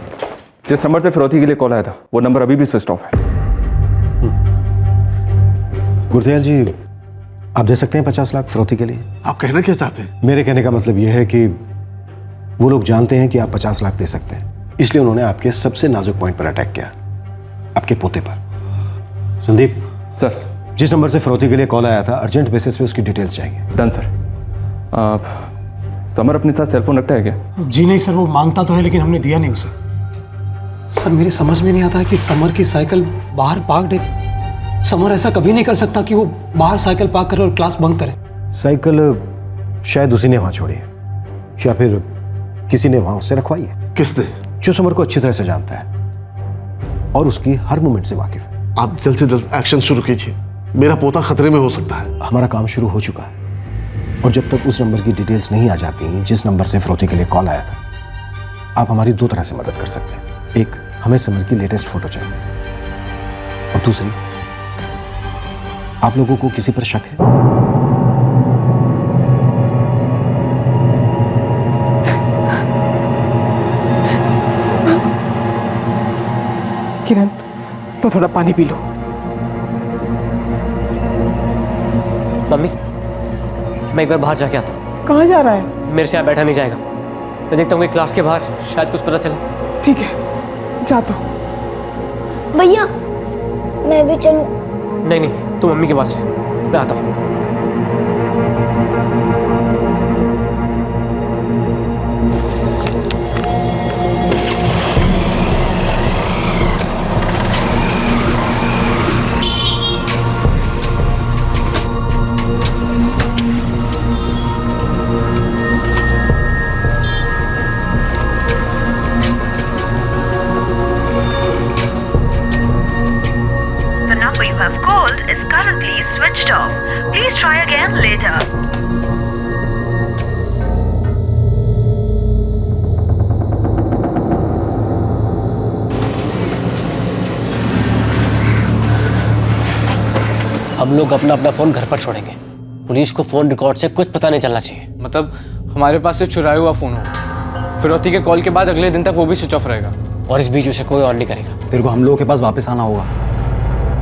जिस नंबर से फिरौती के लिए कॉल आया था वो नंबर अभी भी स्विच ऑफ है। गुरदयाल जी, आप दे सकते हैं 50 लाख फिरौती के लिए? आप कहना क्या चाहते हैं? मेरे कहने का मतलब यह है कि वो लोग जानते हैं कि आप 50 लाख दे सकते हैं, इसलिए उन्होंने आपके सबसे नाजुक पॉइंट पर अटैक किया, आपके पोते पर। संदीप सर, जिस नंबर से फिरौती के लिए कॉल आया था, अर्जेंट बेसिस पे उसकी डिटेल्स चाहिए। Done sir. समर अपने साथ सेलफोन रखता है क्या? जी नहीं सर, वो मांगता तो है लेकिन हमने दिया नहीं उसे। सर मेरी समझ में नहीं आता है कि समर की साइकिल बाहर पार्क्ड है, समर ऐसा कभी नहीं कर सकता कि वो बाहर साइकिल पार्क करे और क्लास बंक करे। साइकिल शायद उसी ने वहां छोड़ी है या फिर किसी ने वहां उससे रखवाई है। किसने? जो समर को अच्छी तरह से जानता है और उसकी हर मूवमेंट से वाकिफ है। आप जल्द से जल्द एक्शन शुरू कीजिए, मेरा पोता खतरे में हो सकता है। हमारा काम शुरू हो चुका है और जब तक उस नंबर की डिटेल्स नहीं आ जाती जिस नंबर से फिरौती के लिए कॉल आया था, आप हमारी दो तरह से मदद कर सकते हैं। एक, हमें समर की लेटेस्ट फोटो चाहिए और दूसरी, आप लोगों को किसी पर शक है? किरण, तो थोड़ा पानी पी लो। मम्मी, मैं एक बार बाहर जाके आता हूँ। कहाँ जा रहा है? मेरे से यहाँ बैठा नहीं जाएगा। मैं देखता हूँ कि क्लास के बाहर शायद कुछ पता चले। ठीक है, जा तो। भैया मैं भी चलूं? नहीं नहीं, तू मम्मी के पास रह, मैं आता हूँ। The number you have called is currently switched off. Please try again later. हम लोग अपना अपना फोन घर पर छोड़ेंगे। पुलिस को फोन रिकॉर्ड से कुछ पता नहीं चलना चाहिए। मतलब हमारे पास से चुराया हुआ फोन होगा, फिरौती के कॉल के बाद अगले दिन तक वो भी स्विच ऑफ रहेगा और इस बीच उसे कोई ऑन नहीं करेगा। तेरे को हम लोगों के पास वापस आना होगा,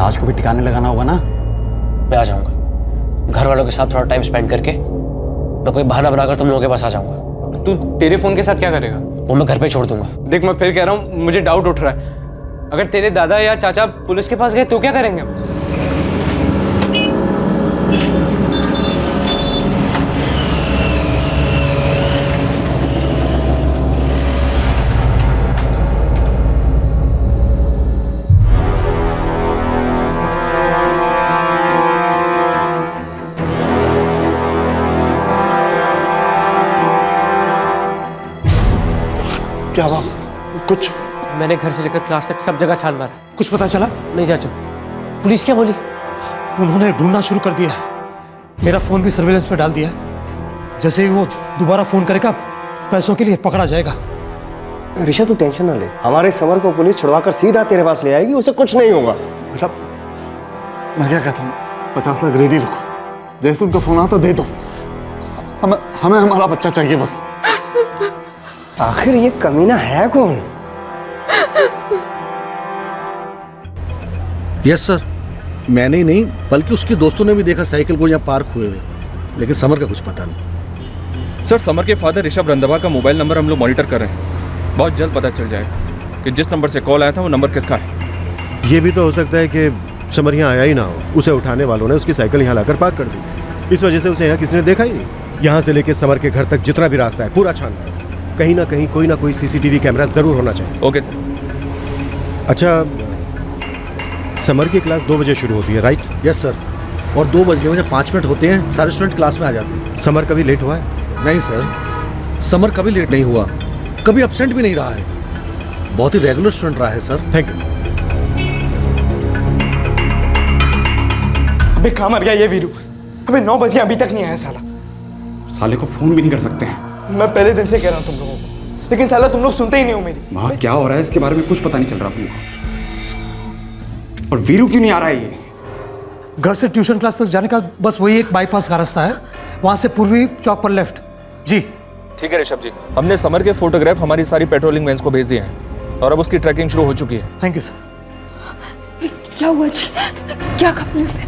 आज को भी ठिकाने लगाना होगा ना। मैं आ जाऊंगा, घर वालों के साथ थोड़ा टाइम स्पेंड करके मैं कोई बहाना बनाकर तुम लोगों के पास आ जाऊंगा। तू तेरे फोन के साथ क्या करेगा? वो मैं घर पे छोड़ दूंगा। देख, मैं फिर कह रहा हूँ, मुझे डाउट उठ रहा है। अगर तेरे दादा या चाचा पुलिस के पास गए तो क्या करेंगे? क्या बात? कुछ? मैंने घर से लेकर क्लास तक सब जगह छान मारा। कुछ पता चला? नहीं चाचू। पुलिस क्या बोली? उन्होंने ढूंढना शुरू कर दिया है। मेरा फोन भी सर्विलेंस पे डाल दिया है। जैसे ही वो दोबारा फोन करेगा पैसों के लिए पकड़ा जाएगा। ऋषभ, तू टेंशन ना ले, हमारे समर को पुलिस छुड़वाकर सीधा तेरे पास ले आएगी, उसे कुछ नहीं होगा। बेटा मैं क्या कहता हूँ, 50 लाख रेडी रखो, जैसे उनका फोन आता दे दो। हमें हमारा बच्चा चाहिए बस। आखिर ये कमीना है कौन? यस सर, मैंने ही नहीं बल्कि उसके दोस्तों ने भी देखा साइकिल को यहाँ पार्क हुए हुए, लेकिन समर का कुछ पता नहीं। सर, समर के फादर ऋषभ रंधावा का मोबाइल नंबर हम लोग मॉनिटर कर रहे हैं। बहुत जल्द पता चल जाएगा कि जिस नंबर से कॉल आया था वो नंबर किसका है। ये भी तो हो सकता है कि समर यहाँ आया ही ना हो, उसे उठाने वालों ने उसकी साइकिल यहाँ लाकर पार्क कर दी, इस वजह से उसे यहाँ किसी ने देखा ही नहीं। यहाँ से लेके समर के घर तक जितना भी रास्ता है पूरा छानना है, कहीं ना कहीं कोई ना कोई सीसीटीवी कैमरा जरूर होना चाहिए। Okay sir. अच्छा, समर की क्लास 2 बजे शुरू होती है, राइट? यस सर, और 2 बज गए 5 मिनट होते हैं, सारे स्टूडेंट क्लास में आ जाते हैं। समर कभी लेट हुआ है? नहीं सर, समर कभी लेट नहीं हुआ, कभी एब्सेंट भी नहीं रहा है, बहुत ही रेगुलर स्टूडेंट रहा है सर। Thank you. अबे कहाँ मर गया ये वीरू? अबे 9 बज गए अभी तक नहीं आया साला। साले को फोन भी नहीं कर सकते हैं। मैं पहले दिन से कह रहा हूँ तुम लोगों को, लेकिन साला तुम लोग सुनते ही नहीं हो मेरी। वहाँ क्या हो रहा है इसके बारे में कुछ पता नहीं चल रहा अपने को। और वीरू क्यों नहीं आ रहा है ये? घर से ट्यूशन क्लास तक जाने का बस वही एक बाईपास का रास्ता है, वहां से पूर्वी चौक पर लेफ्ट। जी ठीक है ऋषभ जी, हमने समर के फोटोग्राफ हमारी सारी पेट्रोलिंग वैन्स को भेज दिए हैं और अब उसकी ट्रैकिंग शुरू हो चुकी है। Thank you sir. क्या हुआ जी? क्या कहा पुलिस ने?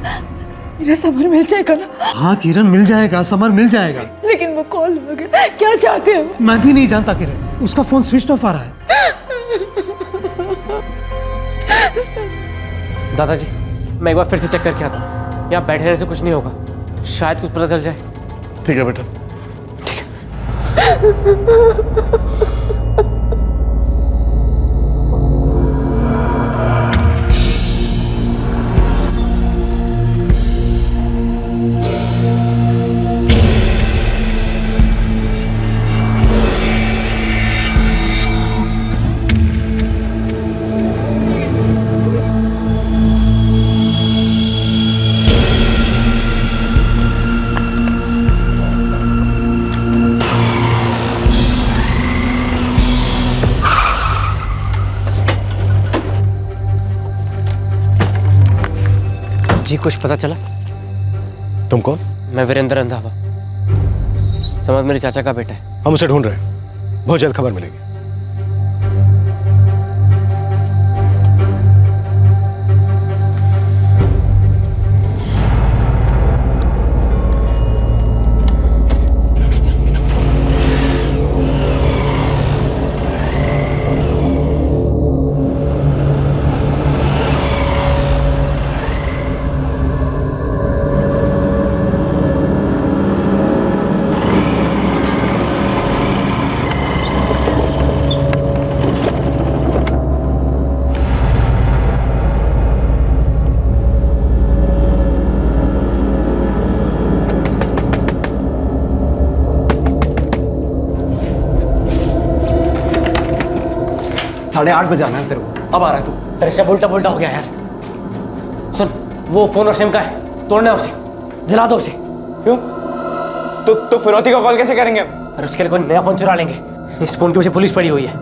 मेरा समर मिल जाएगा ना? हाँ किरण, मिल जाएगा, समर मिल जाएगा। लेकिन वो कॉल हो गया, क्या चाहते हैं? मैं भी नहीं जानता किरण, उसका फोन स्विच ऑफ आ रहा है। दादाजी, मैं एक बार फिर से चेक करके आता हूँ, यहाँ बैठे रहने से कुछ नहीं होगा, शायद कुछ पता चल जाए। ठीक है बेटा। जी कुछ पता चला? तुम कौन? मैं वीरेंद्र रंधावा, समर मेरे चाचा का बेटा है। हम उसे ढूंढ रहे हैं, बहुत जल्द खबर मिलेगी। साढ़े 8 बजे आना है तेरे को। अब आ रहा है तू? तेरे से उल्टा पुल्टा हो गया यार। सुन, वो फोन और सिम का है, तोड़ना है उसे, जला दो उसे। क्यों? तो फिरौती का कॉल कैसे करेंगे हम? और उसके लिए कोई नया फोन चुरा लेंगे। इस फोन के पीछे पुलिस पड़ी हुई है।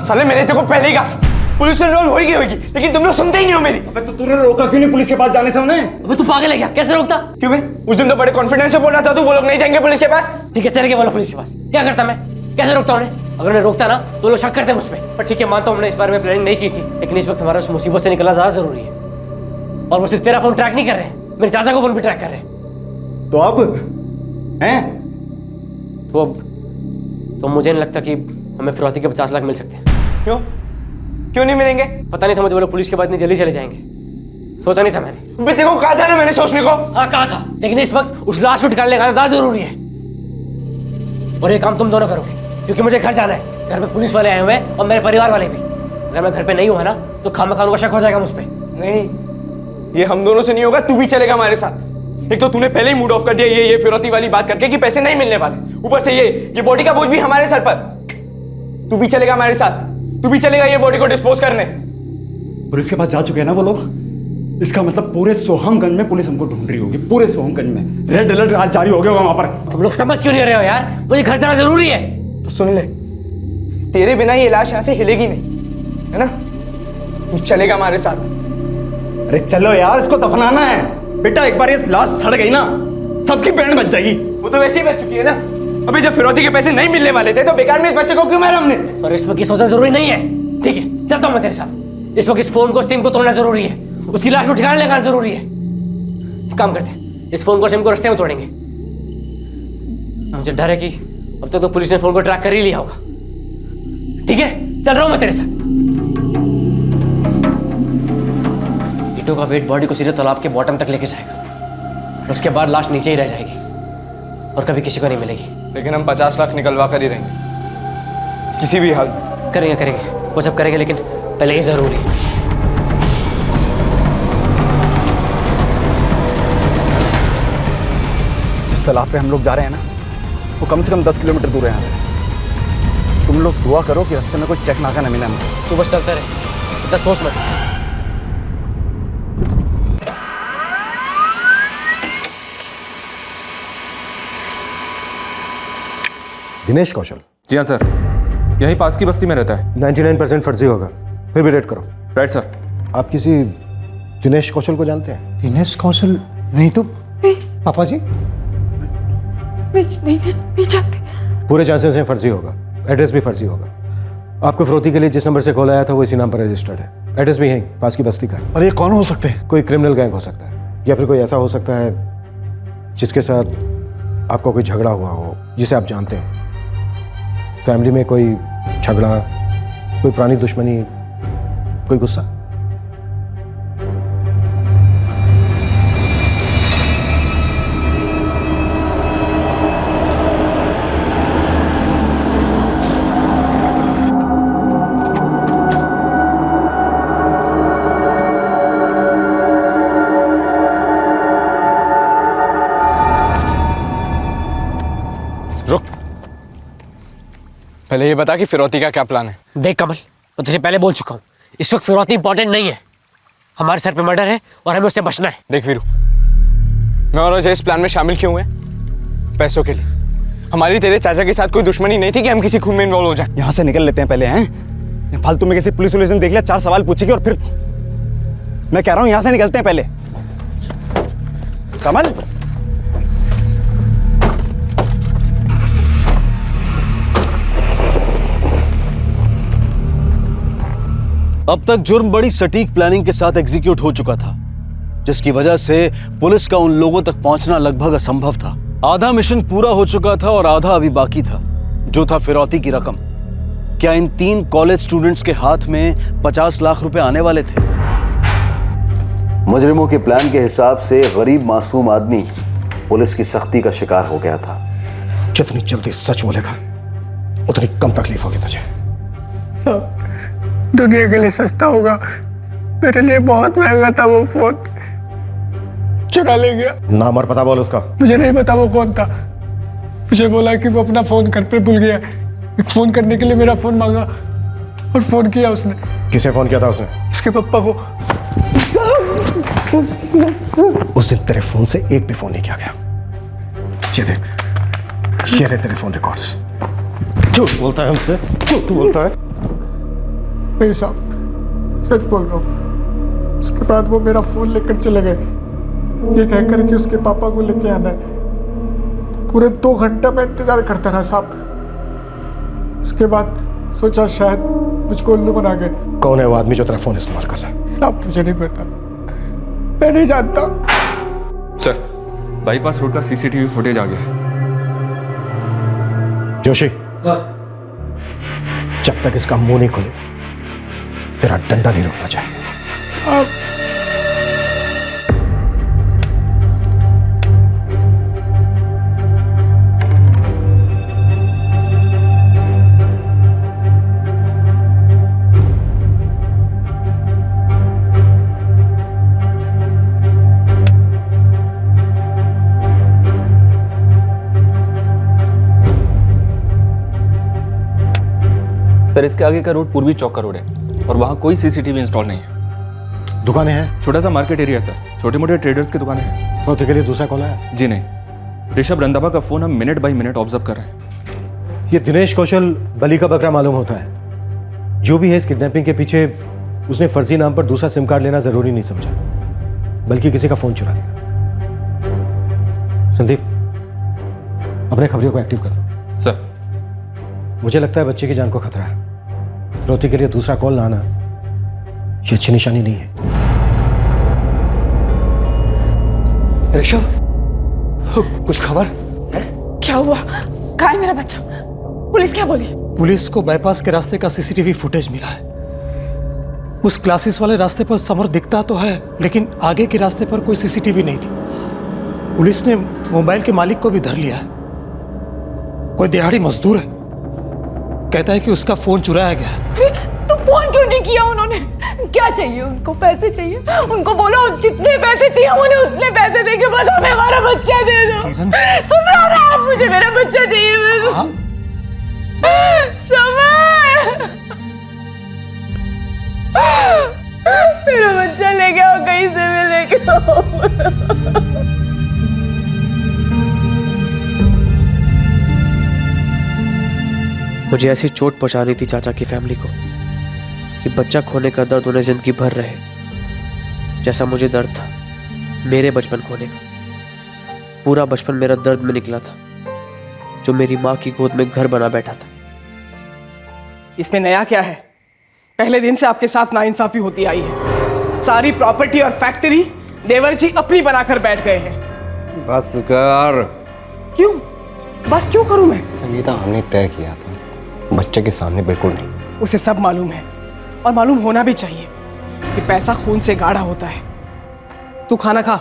साले मैंने तेरे को पहले ही कहा पुलिस से इन्वॉल्व होगी, लेकिन तुम लोग सुनते ही नहीं हो मेरी। अबे तो तूने रोका क्यों नहीं पुलिस के पास जाने से उन्हें? अबे तू पागल है क्या? कैसे रोकता? क्यों बे? उस दिन तो बड़े कॉन्फिडेंस से बोल रहा था तू वो लोग नहीं जाएंगे पुलिस के पास। ठीक है, चल के बोलो पुलिस के पास। क्या करता मैं? कैसे रोकता उन्हें? अगर उन्हें रोकता ना तो लोग शक करते मुझ पे। पर ठीक है, मानता हूं हमने इस बारे में प्लानिंग नहीं की थी, लेकिन इस वक्त हमारा उस मुसीबत से निकलना ज्यादा जरूरी है। और वो सिर्फ तेरा फोन ट्रैक नहीं कर रहे हैं, मेरे चाचा को फोन भी ट्रैक कर रहे हैं। तो अब हैं? तो मुझे नहीं लगता कि हमें फिरौती के 50 लाख मिल सकते हैं। क्यों नहीं मिलेंगे? पता नहीं था मुझे, वो लोग पुलिस के बाद इतनी जल्दी चले जाएंगे। सोचा नहीं था मैंने। बे देखो कहा था ना मैंने सोचने को। हाँ कहा था, लेकिन इस वक्त उस लाश को ठिकाने लगाना ज्यादा जरूरी है। और ये काम तुम दोनों करोगे, क्योंकि मुझे घर जाना है। घर में पुलिस वाले आए हुए हैं और मेरे परिवार वाले भी। अगर मैं घर पे नहीं हुआ ना तो खामखा उनका शक हो जाएगा मुझ पे। नहीं, ये हम दोनों से नहीं होगा, तू भी चलेगा हमारे साथ। एक तो तूने पहले ही मूड ऑफ कर दिया ये फिरौती वाली बात करके कि पैसे नहीं मिलने वाले, ऊपर से ये बॉडी का बोझ भी हमारे सर पर। तू भी चलेगा हमारे साथ, तू भी चलेगा ये बॉडी को डिस्पोज करने। पुलिस के पास जा चुके हैं ना वो लोग। इसका मतलब पूरे सोहमगंज में पुलिस हमको ढूंढ रही होगी, पूरे सोहमगंज में रेड अलर्ट आज जारी हो गया होगा वहां पर। तुम लोग समझ क्यों नहीं रहे हो यार? मुझे घर जाना जरूरी है। तो सुन ले, तेरे बिना ये लाश यहाँ से हिलेगी नहीं, है ना? तू चलेगा हमारे साथ। अरे चलो यार, इसको दफनाना है बेटा। एक बार ये लाश सड़ गई ना, सबकी बैंड बच जाएगी। वो तो वैसे ही बच चुकी है ना। अभी जब फिरौती के पैसे नहीं मिलने वाले थे तो बेकार में इस बच्चे को क्यों मारा हमने? पर इस वक्त ये सोचना जरूरी नहीं है। ठीक है, चलता हूँ मैं तेरे साथ। इस वक्त इस फोन को सिम को तोड़ना जरूरी है, उसकी लाश को ठिकाने लगाना जरूरी है। काम करते हैं, इस फोन को सिम को रास्ते में तोड़ेंगे। मुझे डर है कि अब तक तो पुलिस ने फोन को ट्रैक कर ही लिया होगा। ठीक है, चल रहा हूं मैं तेरे साथ। ईटों का वेट बॉडी को सीधे तालाब के बॉटम तक लेके जाएगा। उसके बाद लाश नीचे ही रह जाएगी और कभी किसी को नहीं मिलेगी। लेकिन हम 50 लाख निकलवा कर ही रहेंगे किसी भी हाल में। करेंगे वो सब करेंगे, लेकिन पहले ये जरूरी है। जिस तालाब पे हम लोग जा रहे हैं ना, वो कम से कम 10 किलोमीटर दूर है यहाँ से। तुम लोग दुआ करो कि रास्ते में कोई चेक नाका न मिले हमको। तू बस चलता रहे, इतना सोच मत। दिनेश कौशल? जी हाँ सर, यही पास की बस्ती में रहता है। 99% फर्जी होगा, फिर भी रेड करो। Right sir. आप किसी दिनेश कौशल को जानते हैं? दिनेश कौशल? नहीं तो पापा जी नहीं जानते। पूरे चांसेस हैं फर्जी होगा, एड्रेस भी फर्जी होगा। आपको फिरौती के लिए जिस नंबर से कॉल आया था वो इसी नाम पर रजिस्टर्ड है। एड्रेस भी है पास की बस्ती का। और ये कौन हो सकते हैं? कोई क्रिमिनल गैंग हो सकता है, या फिर कोई ऐसा हो सकता है जिसके साथ आपका कोई झगड़ा हुआ हो जिसे आप जानते हैं। फैमिली में कोई झगड़ा, कोई पुरानी दुश्मनी, कोई गुस्सा। पहले ये बता कि फिरौती का क्या प्लान है? देख कमल, मैं तुझे पहले बोल चुका हूँ, इस वक्त फिरौती इंपॉर्टेंट नहीं है। हमारे सर पे मर्डर है और हमें उससे बचना है। देख वीरू, मैं और अजय इस प्लान में शामिल क्यों हुए? पैसों के लिए। हमारी तेरे चाचा के साथ कोई दुश्मनी नहीं थी कि हम किसी खून में इन्वॉल्व हो जाए। यहाँ से निकल लेते हैं पहले, हैं? फालतू में किसी पुलिस ने देख लिया, 4 सवाल पूछेगी और फिर मैं कह रहा हूँ यहाँ से निकलते हैं पहले। कमल। अब तक जुर्म बड़ी सटीक प्लानिंग के साथ एग्जीक्यूट हो चुका था, जिसकी वजह से पुलिस का उन लोगों तक पहुंचना लगभग असंभव था। आधा मिशन पूरा हो चुका था और आधा अभी बाकी था, जो था फिरौती की रकम। क्या इन 3 कॉलेज स्टूडेंट्स के हाथ में 50 लाख रुपए आने वाले थे? मुजरिमों के प्लान के हिसाब से गरीब मासूम आदमी पुलिस की सख्ती का शिकार हो गया था। जितनी जल्दी सच बोलेगा उतनी कम तकलीफ होगी तुझे। दुनिया के लिए सस्ता होगा, मेरे लिए बहुत महंगा था वो फोन। चुरा ले गया। नाम और पता बोल उसका। मुझे नहीं पता वो कौन था। मुझे बोला कि वो अपना फोन घर पे भूल गया। एक फोन करने के लिए मेरा फोन मांगा और फोन किया उसने। किसे फोन किया था उसने? इसके पापा को। उस दिन तेरे फोन से एक भी फोन नहीं किया गया। ये देख, ये रहे तेरे फोन रिकॉर्ड्स। झूठ बोलता है हमसे, झूठ बोलता है। नहीं साहब, सच बोल रहा हूँ। उसके बाद वो मेरा फोन लेकर चले गए, ये कहकर कि उसके पापा को लेके आना है। पूरे 2 घंटा मैं इंतजार करता रहा साहब। उसके बाद सोचा शायद मुझको उल्लू बना गए। कौन है वो आदमी जो तेरा फोन इस्तेमाल कर रहा है? साहब मुझे नहीं पता, मैं नहीं जानता। सर, बाईपास रोड का सीसीटीवी फुटेज आ गया है। जोशी, जब तक इसका मुंह नहीं खोले तेरा डंडा नहीं रुकना चाहिए। सर, इसके आगे का रोड पूर्वी चौक का रोड है और वहाँ कोई सीसीटीवी इंस्टॉल नहीं है। दुकानें हैं? छोटा सा मार्केट एरिया है सर, छोटे मोटे ट्रेडर्स की दुकानें हैं। तो के लिए दूसरा कॉल आया? जी नहीं, ऋषभ रंधावा का फोन हम मिनट बाई मिनट ऑब्जर्व कर रहे हैं। ये दिनेश कौशल बली का बकरा मालूम होता है। जो भी है इस किडनैपिंग के पीछे, उसने फर्जी नाम पर दूसरा सिम कार्ड लेना जरूरी नहीं समझा, बल्कि किसी का फोन चुरा लिया। संदीप, अपने खबरियों को एक्टिव कर दो। सर, मुझे लगता है बच्चे की जान को खतरा है। फिरौती के लिए दूसरा कॉल ना आना ये अच्छी निशानी नहीं है। ऋषभ, कुछ खबर? क्या हुआ? कहाँ है मेरा बच्चा? पुलिस क्या बोली? पुलिस को बाईपास के रास्ते का सीसीटीवी फुटेज मिला है। उस क्लासेस वाले रास्ते पर समर दिखता तो है, लेकिन आगे के रास्ते पर कोई सीसीटीवी नहीं थी। पुलिस ने मोबाइल के मालिक को भी धर लिया है। कोई दिहाड़ी मजदूर है, कहता है कि उसका फोन चुराया गया है। अरे तो फोन क्यों नहीं किया उन्होंने? क्या चाहिए उनको? पैसे चाहिए? उनको बोलो जितने पैसे चाहिए उन्हें उतने पैसे देंगे, बस हमें हमारा बच्चा दे दो। सुन रहा है आप? मुझे मेरा बच्चा चाहिए बस। समर, मेरा बच्चा लेके आओ, कहीं से भी लेके आओ। मुझे ऐसी चोट पहुंचानी थी चाचा की फैमिली को कि बच्चा खोने का दर्द उन्हें जिंदगी भर रहे, जैसा मुझे दर्द था मेरे बचपन खोने का। पूरा बचपन मेरा दर्द में निकला था, जो मेरी माँ की गोद में घर बना बैठा था। इसमें नया क्या है? पहले दिन से आपके साथ नाइंसाफी होती आई है। सारी प्रॉपर्टी और फैक्ट्री देवर जी अपनी बनाकर बैठ गए हैं। बस कर। क्यों? बस क्यों करूं मैं? संगीता, हमने तय किया था, बच्चे के सामने बिल्कुल नहीं। उसे सब मालूम है और मालूम होना भी चाहिए कि पैसा खून से गाढ़ा होता है। तू खाना खा।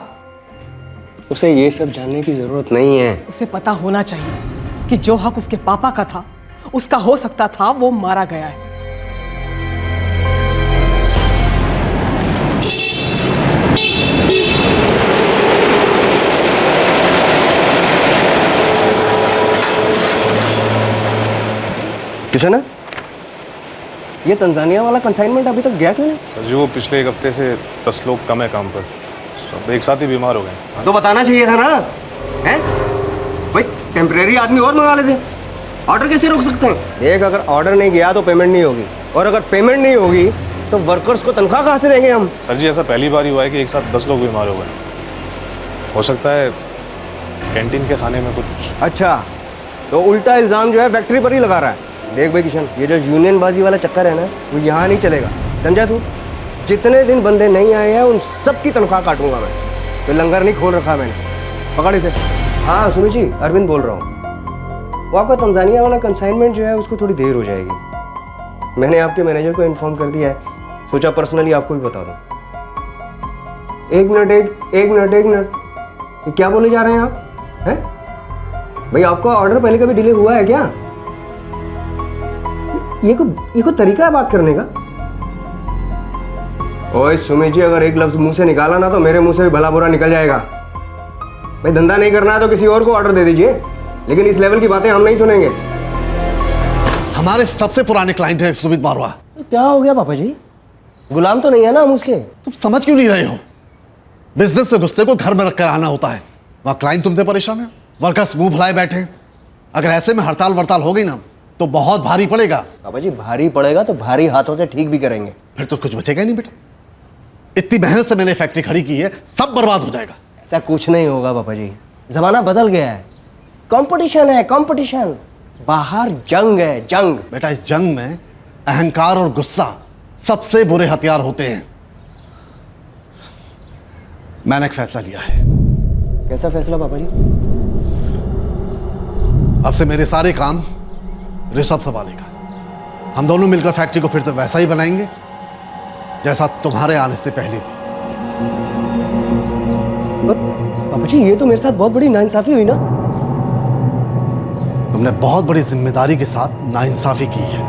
उसे ये सब जानने की जरूरत नहीं है। उसे पता होना चाहिए कि जो हक उसके पापा का था, उसका हो सकता था, वो मारा गया है। किशन, ये तंजानिया वाला कंसाइनमेंट अभी तक गया क्यों नहीं? जी वो पिछले 1 हफ्ते से 10 लोग कम है काम पर, सब एक साथ ही बीमार हो गए। तो बताना चाहिए था ना, हैं? भाई टेम्परेरी आदमी और मंगा लेते, ऑर्डर कैसे रोक सकते हैं? देख, अगर ऑर्डर नहीं गया तो पेमेंट नहीं होगी, और अगर पेमेंट नहीं होगी तो वर्कर्स को तनख्वाह कहाँ से देंगे हम? सर जी, ऐसा पहली बार ही हुआ है कि एक साथ 10 लोग बीमार हो गए। हो सकता है कैंटीन के खाने में कुछ। अच्छा, तो उल्टा इल्ज़ाम जो है फैक्ट्री पर ही लगा रहा है। देख भाई किशन, ये जो यूनियन बाजी वाला चक्कर है ना, वो यहाँ नहीं चलेगा, समझा तू? जितने दिन बंदे नहीं आए हैं उन सब की तनख्वाह काटूंगा मैं। तो लंगर नहीं खोल रखा मैंने, पकड़ इसे। हाँ सुमित जी, अरविंद बोल रहा हूँ। वो आपका तंजानिया वाला कंसाइनमेंट जो है उसको थोड़ी देर हो जाएगी। मैंने आपके मैनेजर को इन्फॉर्म कर दिया है, सोचा पर्सनली आपको भी बता दूँ। एक मिनट, ये क्या बोले जा रहे हैं आप? हैं भाई, आपका ऑर्डर पहले कभी डिले हुआ है क्या? ये को तरीका है बात करने का? ओए सुमित जी, अगर एक लफ्ज मुंह से निकाला ना तो मेरे मुंह से भी भला बुरा निकल जाएगा। भाई धंधा नहीं करना है तो किसी और को ऑर्डर दे दीजिए, लेकिन इस लेवल की बातें हम नहीं सुनेंगे। हमारे सबसे पुराने क्लाइंट हैं सुमित बारवा। क्या हो गया पापा जी? गुलाम तो नहीं है ना हम उसके? तुम समझ क्यों नहीं रहे हो? बिजनेस में गुस्से को घर में रखकर आना होता है। वहाँ क्लाइंट तुमसे परेशान है, वर्कर्स मुंह फुलाए बैठे हैं। अगर ऐसे में हड़ताल वड़ताल हो गई ना तो बहुत भारी पड़ेगा। पापा जी भारी पड़ेगा तो भारी हाथों से ठीक भी करेंगे। फिर तो कुछ बचेगा ही नहीं बेटा। इतनी मेहनत से मैंने फैक्ट्री खड़ी की है, सब बर्बाद हो जाएगा। ऐसा कुछ नहीं होगा पापा जी, जमाना बदल गया है। कंपटीशन है, कंपटीशन। बाहर जंग है, जंग। बेटा इस जंग में अहंकार और गुस्सा सबसे बुरे हथियार होते हैं। मैंने एक फैसला लिया है। कैसा फैसला पापा जी? अब से मेरे सारे काम ऋषभ संभालेगा। हम दोनों मिलकर फैक्ट्री को फिर से वैसा ही बनाएंगे जैसा तुम्हारे आने से पहले थी। पापा जी ये तो मेरे साथ बहुत बड़ी नाइंसाफी हुई ना। तुमने बहुत बड़ी जिम्मेदारी के साथ नाइंसाफी की है।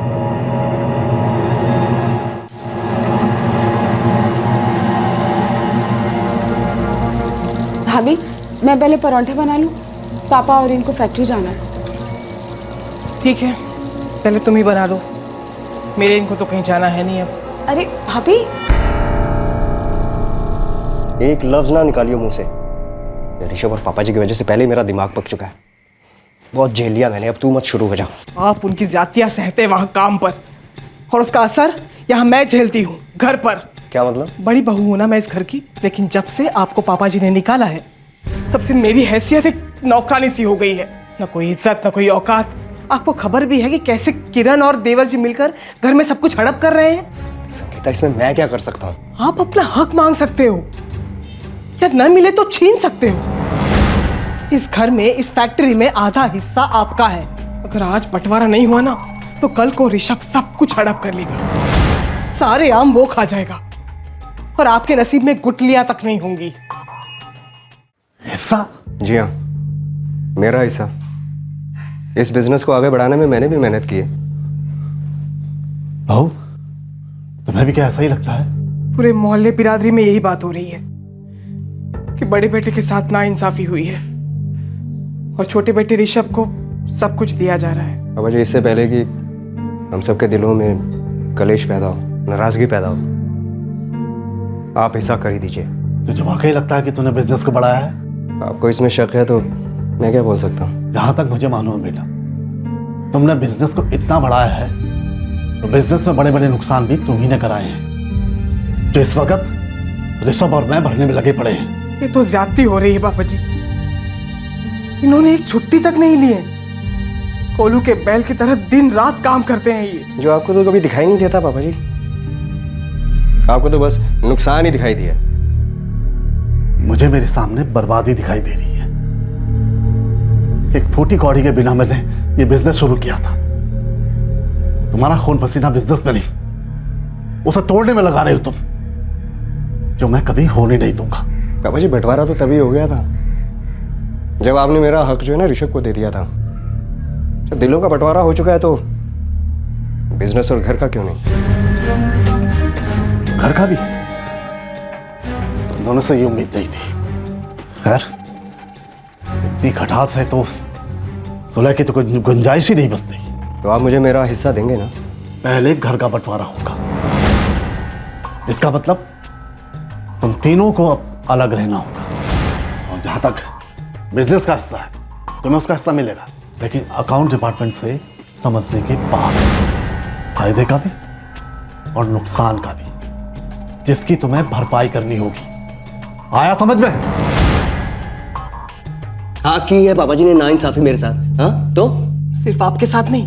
भाभी, मैं पहले परांठे बना लूं, पापा और इनको फैक्ट्री जाना है। ठीक है, पहले तुम ही बना लो, मेरे इनको तो कहीं जाना है नहीं अब। अरे भाभी, एक लफ्ज ना निकालियो मुंह से। ऋषभ और पापा जी की वजह से पहले ही मेरा दिमाग पक चुका है। बहुत झेल लिया मैंने, अब तू मत शुरू हो जा। आप उनकी जातियां सहते वहां काम पर, और उसका असर यहाँ मैं झेलती हूँ घर पर। क्या मतलब? बड़ी बहू हूं ना मैं इस घर की, लेकिन जब से आपको पापा जी ने निकाला है तब से मेरी हैसियत एक नौकरानी सी हो गई है। ना कोई इज्जत, ना कोई औकात। आपको खबर भी है कि कैसे किरण और देवर जी मिलकर घर में सब कुछ हड़प कर रहे हैं। संगीता, इसमें मैं क्या कर सकता हूँ? आप अपना हक मांग सकते हो, या न मिले तो छीन सकते हो। इस घर में, इस फैक्ट्री में आधा हिस्सा आपका है। अगर आज बंटवारा नहीं हुआ ना तो कल को ऋषभ सब कुछ हड़प कर लेगा, सारे आम वो खा जाएगा और आपके नसीब में गुटलियां तक नहीं होंगी। हिस्सा? जी हाँ, मेरा हिस्सा। इस बिजनेस को आगे बढ़ाने में मैंने भी मेहनत की है। बहू, तुम्हें भी क्या ऐसा ही लगता है? पूरे मोहल्ले बिरादरी में यही बात हो रही है कि बड़े बेटे के साथ नाइंसाफी हुई है और छोटे बेटे ऋषभ को सब कुछ दिया जा रहा है। पापा जी, इससे पहले कि हम सबके दिलों में कलेश पैदा हो, नाराजगी पैदा हो, आप हिस्सा कर ही दीजिए। तुझे वाकई लगता है कि तूने बिजनेस को बढ़ाया है? आपको इसमें शक है तो मैं क्या बोल सकता हूँ? जहां तक मुझे मालूम है बेटा, तुमने बिजनेस को इतना बढ़ाया है तो बिजनेस में बड़े बड़े नुकसान भी तुम ही ने कराए हैं, जो इस वक्त ऋषभ और मैं भरने में लगे पड़े हैं। ये तो ज्यादती हो रही है पापा जी। इन्होंने एक छुट्टी तक नहीं ली है। कोलू के बैल की तरह दिन रात काम करते हैं ये। जो आपको तो कभी दिखाई नहीं देता पापा जी, आपको तो बस नुकसान ही दिखाई दिया। मुझे मेरे सामने बर्बादी दिखाई दे रही है। एक फूटी कौड़ी के बिना मैंने ये बिजनेस शुरू किया था। तुम्हारा खून पसीना बिजनेस में नहीं, उसे तोड़ने में लगा रहे हो तुम, जो मैं कभी होने नहीं दूंगा। पापा जी, बंटवारा तो तभी हो गया था जब आपने मेरा हक जो है ना ऋषभ को दे दिया था। जब दिलों का बंटवारा हो चुका है तो बिजनेस और घर का क्यों नहीं? घर का भी? तुम दोनों से ये उम्मीद नहीं थी। खैर, इतनी खटास है तो सुलह की तो कोई गुंजाइश ही नहीं बचती। तो आप मुझे मेरा हिस्सा देंगे ना? पहले घर का बंटवारा होगा। इसका मतलब तुम तीनों को अब अलग रहना होगा। और जहां तक बिजनेस का हिस्सा है, तुम्हें उसका हिस्सा मिलेगा, लेकिन अकाउंट डिपार्टमेंट से समझने के बाद, फायदे का भी और नुकसान का भी, जिसकी तुम्हें भरपाई करनी होगी। आया समझ में? हाँ की है पापा जी ने नाइंसाफी मेरे साथ। हाँ तो सिर्फ आपके साथ नहीं,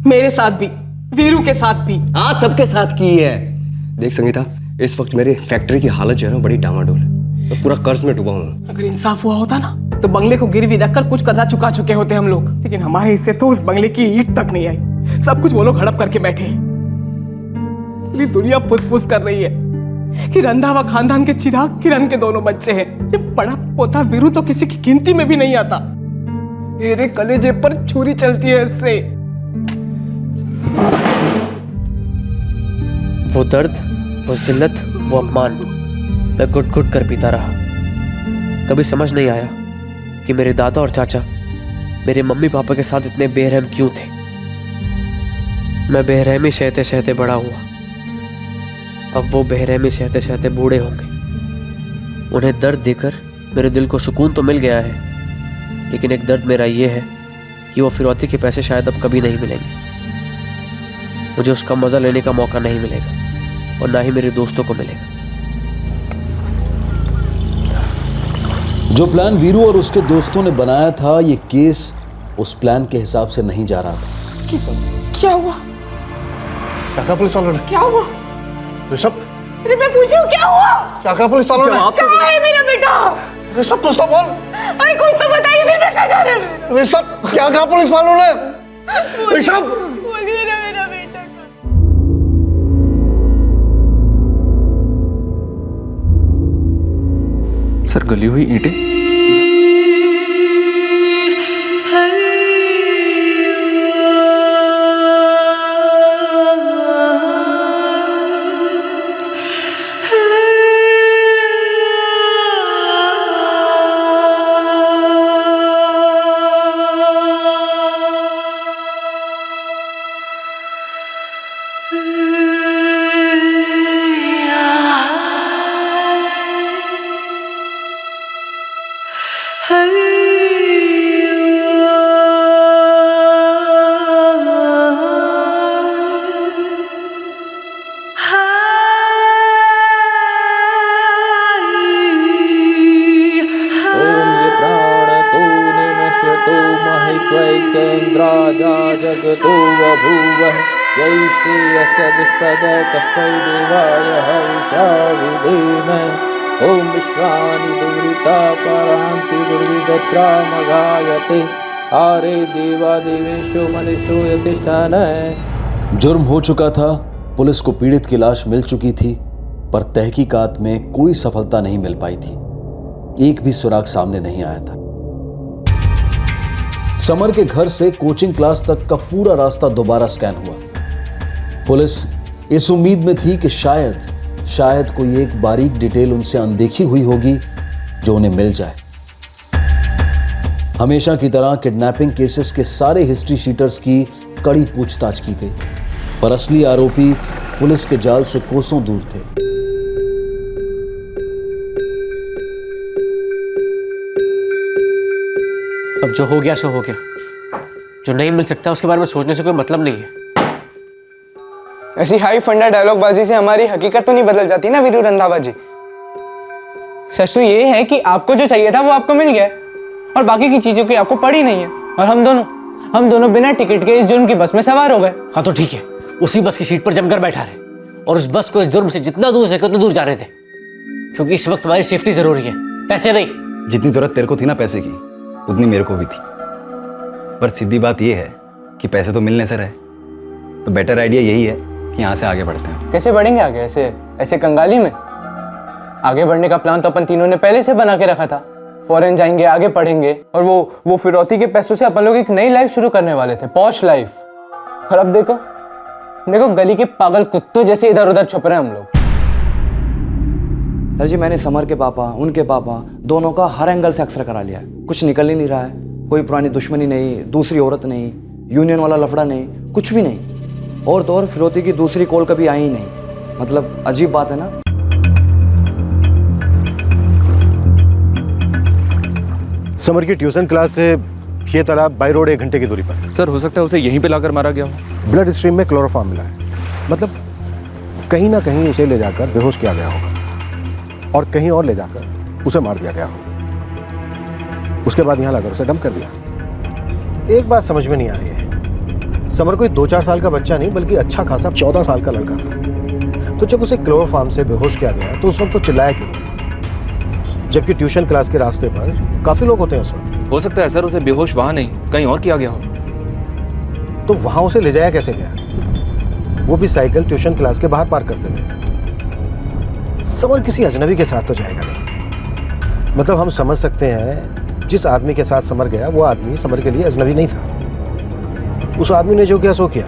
मेरे साथ भी, वीरू के साथ भी। हाँ सबके साथ की है। देख संगीता, इस वक्त मेरी फैक्ट्री की हालत जो है ना बड़ी डामाडोल है, तो पूरा कर्ज में डूबा हूँ। अगर इंसाफ हुआ होता ना तो बंगले को गिरवी रखकर कुछ कर्जा चुका चुके होते हम लोग, लेकिन हमारे हिस्से तो उस बंगले की ईंट तक नहीं आई। सब कुछ वो लोग हड़प करके बैठे हैं। पूरी दुनिया फुस-फुस कर रही है कि रंधावा खानदान के चिराग किरण के दोनों बच्चे हैं। ये बड़ा पोता वीरू तो किसी की गिनती में भी नहीं आता। मेरे कलेजे पर छुरी चलती है इससे। वो दर्द, वो जिल्लत, वो अपमान मैं घुट घुट कर पीता रहा। कभी समझ नहीं आया कि मेरे दादा और चाचा मेरे मम्मी पापा के साथ इतने बेरहम क्यों थे। मैं बेरहमी सहते सहते बड़ा हुआ। अब वो बेरहमी सहते सहते बूढ़े होंगे। उन्हें दर्द देकर मेरे दिल को सुकून तो मिल गया है, लेकिन एक दर्द मेरा ये है कि वो फिरौती के पैसे शायद अब कभी नहीं मिलेंगे। मुझे उसका मज़ा लेने का मौका नहीं मिलेगा और ना ही मेरे दोस्तों को मिलेगा। जो प्लान वीरू और उसके दोस्तों ने बनाया था, ये केस उस प्लान के हिसाब से नहीं जा रहा था। क्या हुआ? क्या पुलिस वालों ने? क्या हुआ? ऋषभ, अरे मैं पूछ रही हूँ क्या हुआ? क्या पुलिस वालों ने? कहाँ है मेरा बेटा? ऋषभ कुछ तो बोल। अरे कुछ तो बताइए, बेटा कहाँ जा रहा है? ऋषभ क्या कहा पुलिस वालों ने? ऋषभ बोल दे ना मेरा बेटा। सर गली हुई ईंटें। जगतो बभूव जय श्रेयस दुष्पद तस्मै देवाय हविषा विधेम ओम विश्वानि दुरिता परान्ति दुर्विदत्रामगायते आरे देवा देवेशो मनीषो यतिष्ठान। जुर्म हो चुका था, पुलिस को पीड़ित की लाश मिल चुकी थी, पर तहकीकात में कोई सफलता नहीं मिल पाई थी। एक भी सुराग सामने नहीं आया था। समर के घर से कोचिंग क्लास तक का पूरा रास्ता दोबारा स्कैन हुआ। पुलिस इस उम्मीद में थी कि शायद कोई एक बारीक डिटेल उनसे अनदेखी हुई होगी जो उन्हें मिल जाए। हमेशा की तरह किडनैपिंग केसेस के सारे हिस्ट्री शीटर्स की कड़ी पूछताछ की गई, पर असली आरोपी पुलिस के जाल से कोसों दूर थे। अब जो हो गया सो हो गया। जो नहीं मिल सकता उसके बारे में सोचने से कोई मतलब नहीं है। ऐसी हाई फंडा डायलॉग बाजी से हमारी हकीकत तो नहीं बदल जाती ना वीरू रंधावा जी। सच तो ये है कि आपको जो चाहिए था वो आपको मिल गया और बाकी की चीजों की आपको पड़ी नहीं है, और हम दोनों बिना टिकट के इस जुर्म की बस में सवार हो गए। हाँ तो ठीक है, उसी बस की सीट पर जमकर बैठा रहे और उस बस को इस जुर्म से जितना दूर सके उतना दूर जा रहे थे, क्योंकि इस वक्त हमारी सेफ्टी जरूरी है, पैसे नहीं। जितनी जरूरत तेरे को थी ना पैसे की, उतनी मेरे को भी थी। पर सीधी बात यह है कि पैसे तो मिलने से रहे, तो बेटर आइडिया यही है कि यहाँ से आगे बढ़ते हैं। कैसे बढ़ेंगे आगे? ऐसे कंगाली में? आगे बढ़ने का प्लान तो अपन तीनों ने पहले से बना के रखा था। फॉरेन जाएंगे, आगे पढ़ेंगे, और वो फिरौती के पैसों से अपन लोग एक नई लाइफ शुरू करने वाले थे, पॉश लाइफ। और अब देखो गली के पागल कुत्तों जैसे इधर उधर छुप रहे हैं हम लोग। सर जी, मैंने समर के पापा, उनके पापा, दोनों का हर एंगल से एक्सरे करा लिया है, कुछ निकल ही नहीं रहा है। कोई पुरानी दुश्मनी नहीं, दूसरी औरत नहीं, यूनियन वाला लफड़ा नहीं, कुछ भी नहीं। और तो और फिरौती की दूसरी कॉल कभी आई ही नहीं। मतलब अजीब बात है ना। समर की ट्यूशन क्लास से ये तालाब बाई रोड 1 घंटे की दूरी पर। सर हो सकता है उसे यहीं पे लाकर मारा गया हो। ब्लड स्ट्रीम में क्लोरोफॉर्म मिला है, मतलब कहीं ना कहीं उसे ले जाकर बेहोश किया गया होगा और कहीं और ले जाकर उसे मार दिया गया होगा। उसके बाद यहाँ लाकर उसे डंप कर दिया। एक बात समझ में नहीं आ रही है, समर कोई 2-4 साल का बच्चा नहीं बल्कि अच्छा खासा 14 साल का लड़का था। तो जब उसे क्लोरोफार्म से बेहोश किया गया तो उस वक्त तो चिल्लाया क्यों, जबकि ट्यूशन क्लास के रास्ते पर काफी लोग होते हैं उस वक्त। हो सकता है सर उसे बेहोश वहां नहीं कहीं और किया गया हो। तो वहां उसे ले जाया कैसे गया, वो भी साइकिल ट्यूशन क्लास के बाहर पार्क करते हुए। समर किसी अजनबी के साथ तो जाएगा नहीं। मतलब हम समझ सकते हैं जिस आदमी के साथ समर गया वो आदमी समर के लिए अजनबी नहीं था। उस आदमी ने जो किया सो किया,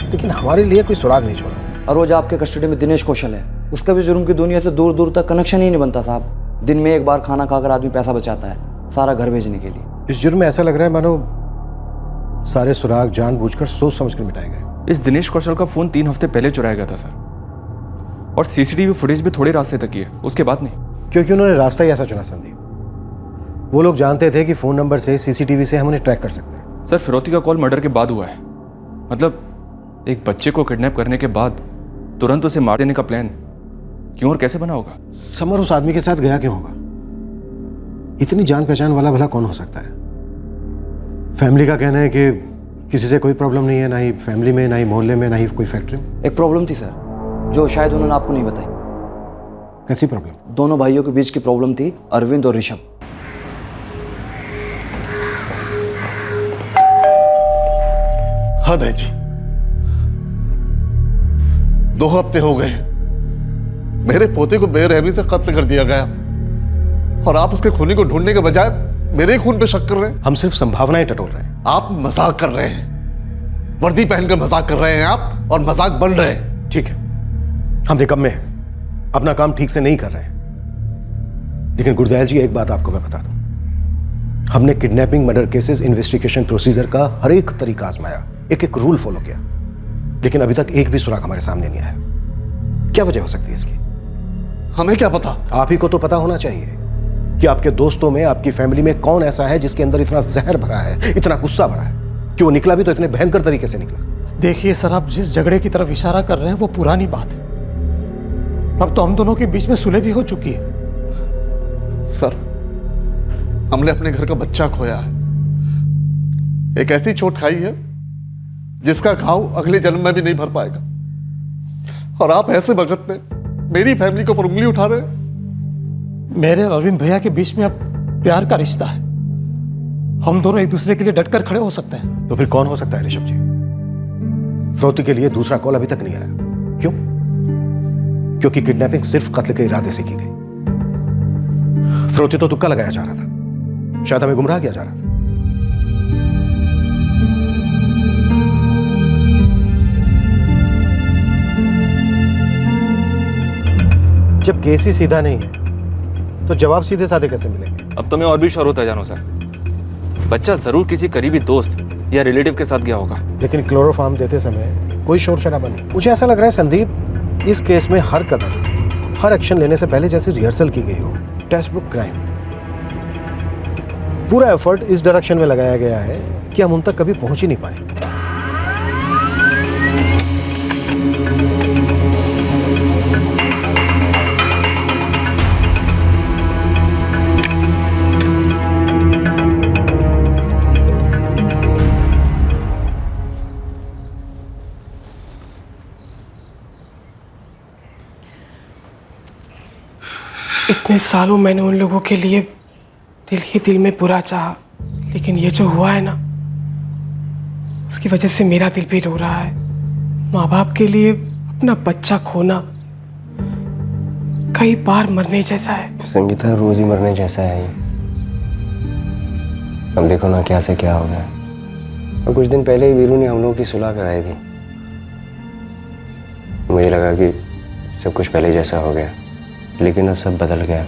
लेकिन हमारे लिए कोई सुराग नहीं छोड़ा। और वो जो आपके कस्टडी में दिनेश कौशल है, उसका भी जुर्म की दुनिया से दूर दूर तक कनेक्शन ही नहीं बनता साहब। दिन में एक बार खाना खाकर आदमी पैसा बचाता है सारा घर भेजने के लिए। इस जुर्म में ऐसा लग रहा है मानो सारे सुराग जानबूझकर सोच समझकर मिटाए गए। इस दिनेश कौशल का फोन 3 हफ्ते पहले चुराया गया था सर, और सीसीटीवी फुटेज भी थोड़े रास्ते तक ही है, उसके बाद नहीं। क्योंकि उन्होंने रास्ता ही ऐसा चुना संदीप। वो लोग जानते थे कि फोन नंबर से सीसीटीवी से हम उन्हें ट्रैक कर सकते हैं। सर फिरौती का कॉल मर्डर के बाद हुआ है, मतलब एक बच्चे को किडनैप करने के बाद तुरंत उसे मार देने का प्लान क्यों और कैसे बना होगा? समर उस आदमी के साथ गया क्यों होगा? इतनी जान पहचान वाला भला कौन हो सकता है? फैमिली का कहना है कि किसी से कोई प्रॉब्लम नहीं है, ना ही फैमिली में, ना ही मोहल्ले में, ना ही कोई फैक्ट्री में। एक प्रॉब्लम थी सर जो शायद उन्होंने आपको नहीं बताई। कैसी प्रॉब्लम? दोनों भाइयों के बीच की प्रॉब्लम थी, अरविंद और ऋषभ। हद है जी, 2 हफ्ते हो गए मेरे पोते को बेरहमी से कत्ल कर दिया गया और आप उसके खूनी को ढूंढने के बजाय मेरे खून पे शक कर रहे हैं। हम सिर्फ संभावनाएं टटोल रहे हैं। आप मजाक कर रहे हैं, वर्दी पहनकर मजाक कर रहे हैं आप, और मजाक बन रहे हैं। ठीक है, हम निकम्मे हैं, अपना काम ठीक से नहीं कर रहे हैं। लेकिन गुरदयाल जी, एक बात आपको मैं बता दूं, हमने kidnapping murder cases investigation procedure का हर एक तरीका आजमाया, एक एक रूल फॉलो किया, लेकिन अभी तक एक भी सुराग हमारे सामने नहीं आया। क्या वजह हो सकती है इसकी? हमें क्या पता? आप ही को तो पता होना चाहिए कि आपके दोस्तों में, आपकी फैमिली में कौन ऐसा है जिसके अंदर इतना जहर भरा है, इतना गुस्सा भरा है कि वो निकला भी तो इतने भयंकर तरीके से निकला। देखिए सर, आप जिस झगड़े की तरफ इशारा कर रहे हैं वो पुरानी बात है। अब तो हम दोनों के बीच में सुलह भी हो चुकी है। सर, हमने अपने घर का बच्चा खोया है, एक ऐसी चोट खाई है जिसका घाव अगले जन्म में भी नहीं भर पाएगा, और आप ऐसे वक्त में मेरी फैमिली के ऊपर उंगली उठा रहे हैं। मेरे और अरविंद भैया के बीच में अब प्यार का रिश्ता है, हम दोनों एक दूसरे के लिए डटकर खड़े हो सकते हैं। तो फिर कौन हो सकता है ऋषभ जी? फिरौती के लिए दूसरा कॉल अभी तक नहीं आया। क्यों? क्योंकि किडनैपिंग सिर्फ कत्ल के इरादे से की गई। फिरौती तो तुक्का लगाया जा रहा था, शायद हमें गुमराह किया जा रहा था। जब केस ही सीधा नहीं है तो जवाब सीधे साधे कैसे मिलेंगे? अब तो मैं और भी श्योर होता जानो सर, बच्चा जरूर किसी करीबी दोस्त या रिलेटिव के साथ गया होगा। लेकिन क्लोरोफार्म देते समय कोई शोर शराबा नहीं। मुझे ऐसा लग रहा है संदीप, इस केस में हर कदम, हर एक्शन लेने से पहले जैसे रिहर्सल की गई हो, टेक्स्ट बुक क्राइम। पूरा एफर्ट इस डायरेक्शन में लगाया गया है कि हम उन तक कभी पहुंच ही नहीं पाए। इतने सालों मैंने उन लोगों के लिए दिल ही दिल में बुरा चाहा, लेकिन ये जो हुआ है ना, उसकी वजह से मेरा दिल भी रो रहा है। माँ बाप के लिए अपना बच्चा खोना कई बार मरने जैसा है। संगीता, रोज ही मरने जैसा है ये। अब देखो ना क्या से क्या हो गया। और कुछ दिन पहले ही वीरू ने हम लोगों की सुलह कराई थी। मुझे लगा कि सब कुछ पहले जैसा हो गया, लेकिन अब सब बदल गया।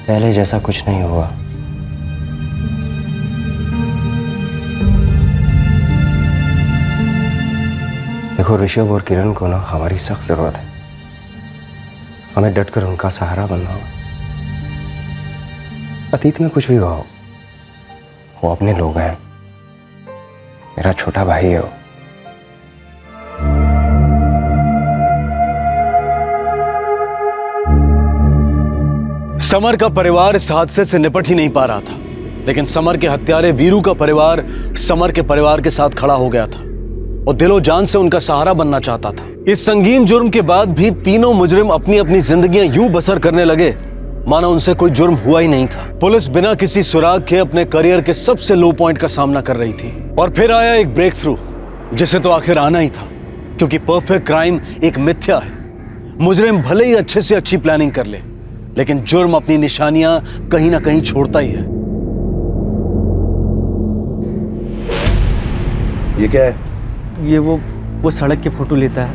पहले जैसा कुछ नहीं हुआ। देखो, ऋषभ और किरण को ना हमारी सख्त जरूरत है। हमें डटकर उनका सहारा बनना होगा। अतीत में कुछ भी हुआ हो, वो अपने लोग हैं। मेरा छोटा भाई है वो। समर का परिवार इस हादसे से निपट ही नहीं पा रहा था, लेकिन समर के हत्यारे वीरू का परिवार समर के परिवार के साथ खड़ा हो गया था और दिलो जान से उनका सहारा बनना चाहता था। इस संगीन जुर्म के बाद भी तीनों मुजरिम अपनी अपनी जिंदगियां यूं बसर करने लगे मानो उनसे कोई जुर्म हुआ ही नहीं था। पुलिस बिना किसी सुराग के अपने करियर के सबसे लो पॉइंट का सामना कर रही थी और फिर आया एक ब्रेक थ्रू, जिसे तो आखिर आना ही था, क्योंकि परफेक्ट क्राइम एक मिथ्या है। मुजरिम भले ही अच्छे से अच्छी प्लानिंग कर ले, लेकिन जुर्म अपनी निशानियां कहीं ना कहीं छोड़ता ही है। ये क्या है? ये वो सड़क की फोटो लेता है,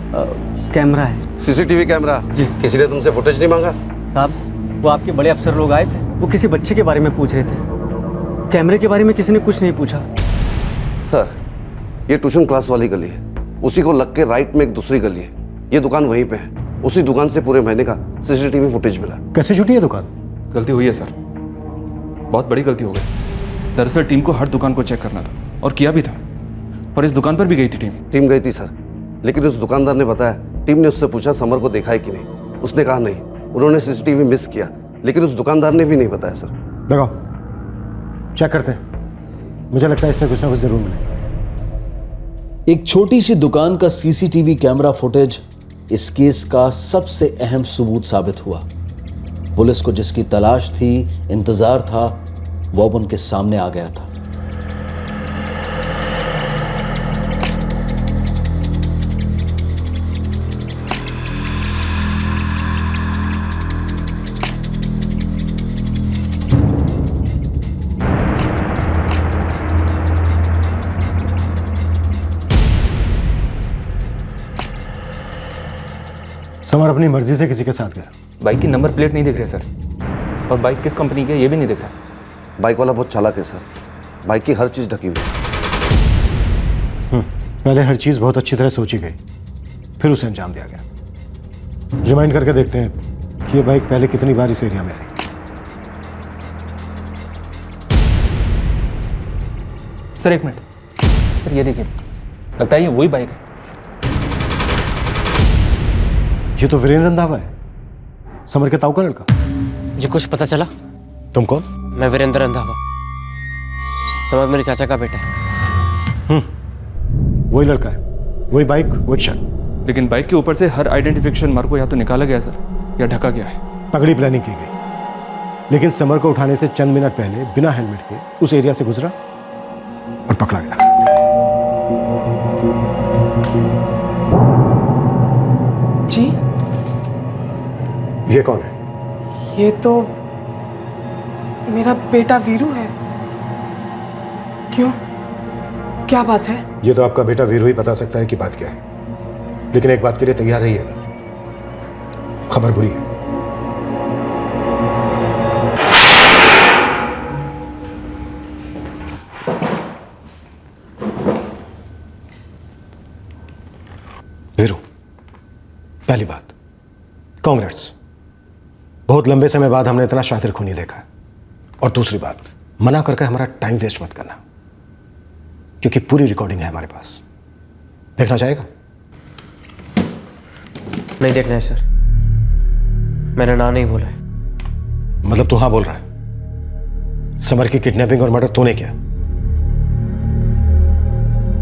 कैमरा है। CCTV camera? जी। किसी ने तुमसे फुटेज नहीं मांगा? साहब, वो आपके बड़े अफसर लोग आए थे, वो किसी बच्चे के बारे में पूछ रहे थे, कैमरे के बारे में किसी ने कुछ नहीं पूछा। सर, ये ट्यूशन क्लास वाली गली है, उसी को लग के राइट में एक दूसरी गली है, ये दुकान वहीं पे है। उसी दुकान से पूरे महीने का सीसीटीवी फुटेज मिला। कैसे छूटी है दुकान? गलती हुई है सर, बहुत बड़ी गलती हो गई। दरअसल टीम को हर दुकान को चेक करना था और किया भी था, और इस दुकान पर भी गई थी टीम गई थी सर, लेकिन उस दुकानदार ने बताया, टीम ने उससे पूछा समर को देखा है कि नहीं, उसने कहा नहीं। उन्होंने सीसीटीवी मिस किया, लेकिन उस दुकानदार ने भी नहीं बताया सर। लगाओ, चेक करते हैं, मुझे लगता है इससे कुछ ना कुछ जरूर मिलेगा। एक छोटी सी दुकान का सीसीटीवी कैमरा फुटेज इस केस का सबसे अहम सबूत साबित हुआ। पुलिस को जिसकी तलाश थी, इंतजार था, वो अब उनके सामने आ गया था। समर अपनी मर्जी से किसी के साथ गया। बाइक की नंबर प्लेट नहीं दिख रही सर, और बाइक किस कंपनी की है ये भी नहीं दिख रहा। बाइक वाला बहुत चालाक है सर, बाइक की हर चीज ढकी हुई है। पहले हर चीज बहुत अच्छी तरह सोची गई, फिर उसे अंजाम दिया गया। रिमाइंड करके देखते हैं कि ये बाइक पहले कितनी बार इस एरिया में आई। सर एक मिनट, सर ये देखिए, लगता है ये वही बाइक है। ये तो वीरेंद्र रंधावा है, समर के ताऊ का लड़का। जी कुछ पता चला? तुम कौन? मैं वीरेंद्र रंधावा, समर मेरे चाचा का बेटा है। वही लड़का है, वही बाइक, वही शर्ट। लेकिन बाइक के ऊपर से हर आइडेंटिफिकेशन मार्क को या तो निकाला गया सर, या ढका गया है। तगड़ी प्लानिंग की गई, लेकिन समर को उठाने से चंद मिनट पहले बिना हेलमेट के उस एरिया से गुजरा और पकड़ा गया। जी, ये कौन है? ये तो मेरा बेटा वीरू है। क्यों, क्या बात है? ये तो आपका बेटा वीरू ही बता सकता है कि बात क्या है, लेकिन एक बात के लिए तैयार रहिएगा, खबर बुरी है। वीरू, पहली बात, कांग्रेट्स, बहुत लंबे समय बाद हमने इतना शातिर खूनी देखा है। और दूसरी बात, मना करके हमारा टाइम वेस्ट मत करना, क्योंकि पूरी रिकॉर्डिंग है हमारे पास। देखना चाहेगा? नहीं देखना है सर, मैंने ना नहीं बोला है। मतलब तू हाँ बोल रहा है? समर की किडनैपिंग और मर्डर तूने किया?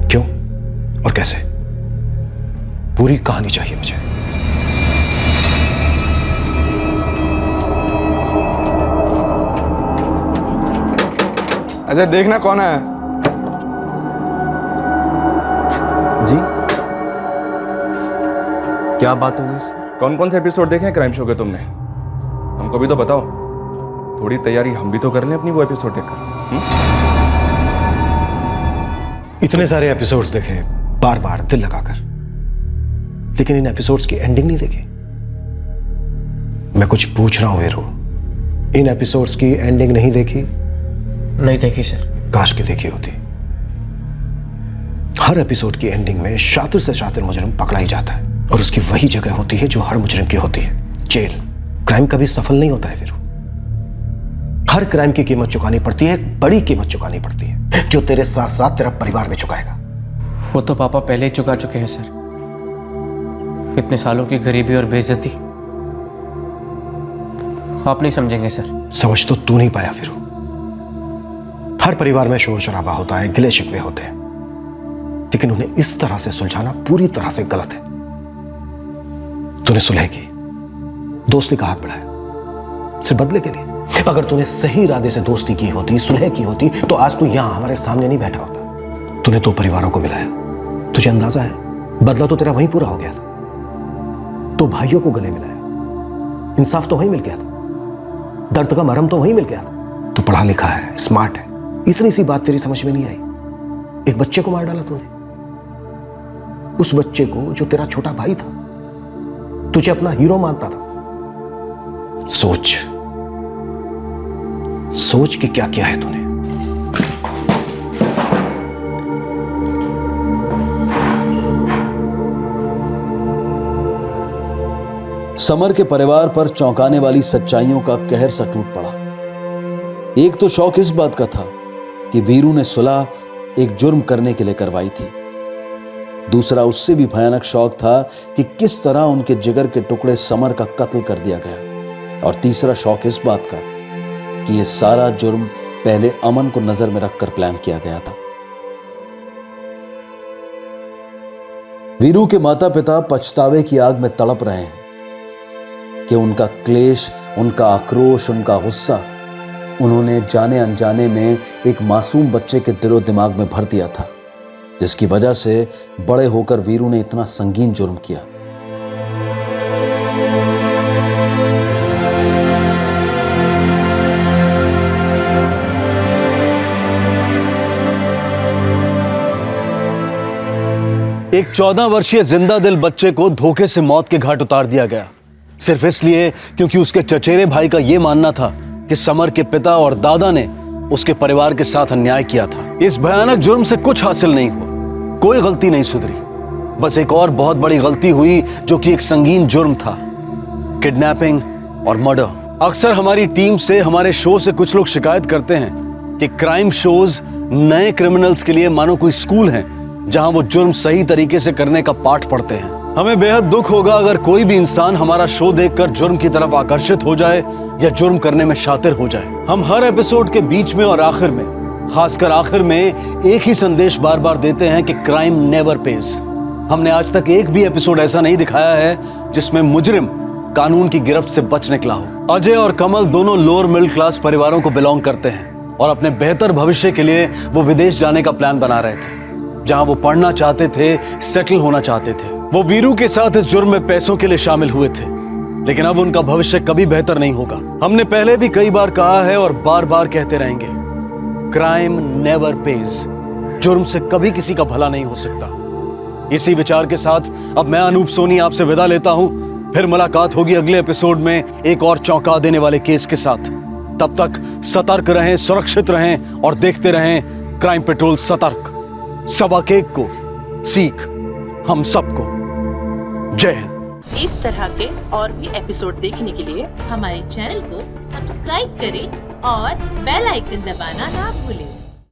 क्यों और कैसे? पूरी कहानी चाहिए मुझे। अच्छा देखना कौन है। जी क्या बात हो गई? कौन कौन से एपिसोड देखे हैं क्राइम शो के तुमने? हमको भी तो बताओ, थोड़ी तैयारी हम भी तो कर लें अपनी वो एपिसोड देखकर। इतने सारे एपिसोड्स देखे बार बार दिल लगाकर, लेकिन इन एपिसोड्स की एंडिंग नहीं देखी। मैं कुछ पूछ रहा हूं वीरू, इन एपिसोड्स की एंडिंग नहीं देखी? नहीं देखी सर। काश की देखी होती। हर एपिसोड की एंडिंग में शातिर से शातिर मुजरिम पकड़ा ही जाता है, और उसकी वही जगह होती है जो हर मुजरिम की होती है, जेल। क्राइम कभी सफल नहीं होता है वीरू। हर क्राइम की कीमत चुकानी पड़ती है, एक बड़ी कीमत चुकानी पड़ती है, जो तेरे साथ साथ तेरा परिवार भी चुकाएगा। वो तो पापा पहले ही चुका चुके हैं सर। इतने सालों की गरीबी और बेइज्जती, आप नहीं समझेंगे सर। समझ तो तू नहीं पाया फिर। हर परिवार में शोर शराबा होता है, गिले शिकवे होते हैं, लेकिन उन्हें इस तरह से सुलझाना पूरी तरह से गलत है। तूने सुलह की, दोस्ती का हाथ बढ़ाया सिर्फ बदले के लिए। अगर तूने सही इरादे से दोस्ती की होती, सुलह की होती, तो आज तू यहां हमारे सामने नहीं बैठा होता। तूने दो परिवारों को मिलाया, तुझे अंदाजा है बदला तो तेरा वहीं पूरा हो गया था। तो भाइयों को गले मिलाया, इंसाफ तो वहीं मिल गया था, दर्द का मरहम तो वहीं मिल गया था। तू पढ़ा लिखा है, स्मार्ट है, इतनी सी बात तेरी समझ में नहीं आई। एक बच्चे को मार डाला तूने, उस बच्चे को जो तेरा छोटा भाई था, तुझे अपना हीरो मानता था। सोच सोच कि क्या किया है तूने। समर के परिवार पर चौंकाने वाली सच्चाइयों का कहर सा टूट पड़ा। एक तो शौक इस बात का था कि वीरू ने सुलह एक जुर्म करने के लिए करवाई थी। दूसरा उससे भी भयानक शौक था कि किस तरह उनके जिगर के टुकड़े समर का कत्ल कर दिया गया। और तीसरा शौक इस बात का कि यह सारा जुर्म पहले अमन को नजर में रखकर प्लान किया गया था। वीरू के माता पिता पछतावे की आग में तड़प रहे हैं कि उनका क्लेश, उनका आक्रोश, उनका गुस्सा उन्होंने जाने अनजाने में एक मासूम बच्चे के दिलो दिमाग में भर दिया था, जिसकी वजह से बड़े होकर वीरू ने इतना संगीन जुर्म किया। एक 14 वर्षीय जिंदा दिल बच्चे को धोखे से मौत के घाट उतार दिया गया, सिर्फ इसलिए क्योंकि उसके चचेरे भाई का यह मानना था कि समर के पिता और दादा ने उसके परिवार के साथ अन्याय किया था। इस भयानक जुर्म से कुछ हासिल नहीं हुआ, कोई गलती नहीं सुधरी, बस एक और बहुत बड़ी गलती हुई जो कि एक संगीन जुर्म था, किडनैपिंग और मर्डर। अक्सर हमारी टीम से, हमारे शो से कुछ लोग शिकायत करते हैं कि क्राइम शोज नए क्रिमिनल्स के लिए मानो कोई स्कूल है जहां वो जुर्म सही तरीके से करने का पाठ पढ़ते हैं। हमें बेहद दुख होगा अगर कोई भी इंसान हमारा शो देखकर जुर्म की तरफ आकर्षित हो जाए या जुर्म करने में शातिर हो जाए। हम हर एपिसोड के बीच में और आखिर में, खासकर आखिर में, एक ही संदेश बार बार देते हैं कि क्राइम नेवर पेज। हमने आज तक एक भी एपिसोड ऐसा नहीं दिखाया है जिसमें मुजरिम कानून की गिरफ्त से बच निकला हो। अजय और कमल दोनों लोअर मिडिल क्लास परिवारों को बिलोंग करते हैं और अपने बेहतर भविष्य के लिए वो विदेश जाने का प्लान बना रहे थे, जहां वो पढ़ना चाहते थे, सेटल होना चाहते थे। वो वीरू के साथ इस जुर्म में पैसों के लिए शामिल हुए थे, लेकिन अब उनका भविष्य कभी बेहतर नहीं होगा। हमने पहले भी कई बार कहा है और बार बार कहते रहेंगे, क्राइम नेवर पेज। जुर्म से कभी किसी का भला नहीं हो सकता। इसी विचार के साथ अब मैं अनूप सोनी आपसे विदा लेता हूं। फिर मुलाकात होगी अगले एपिसोड में एक और चौंका देने वाले केस के साथ। तब तक सतर्क रहें, सुरक्षित रहें और देखते रहें क्राइम पेट्रोल सतर्क। सबा केक को सीख हम सबको। जय हिंद। इस तरह के और भी एपिसोड देखने के लिए हमारे चैनल को सब्सक्राइब करें और बेल आइकन दबाना ना भूलें।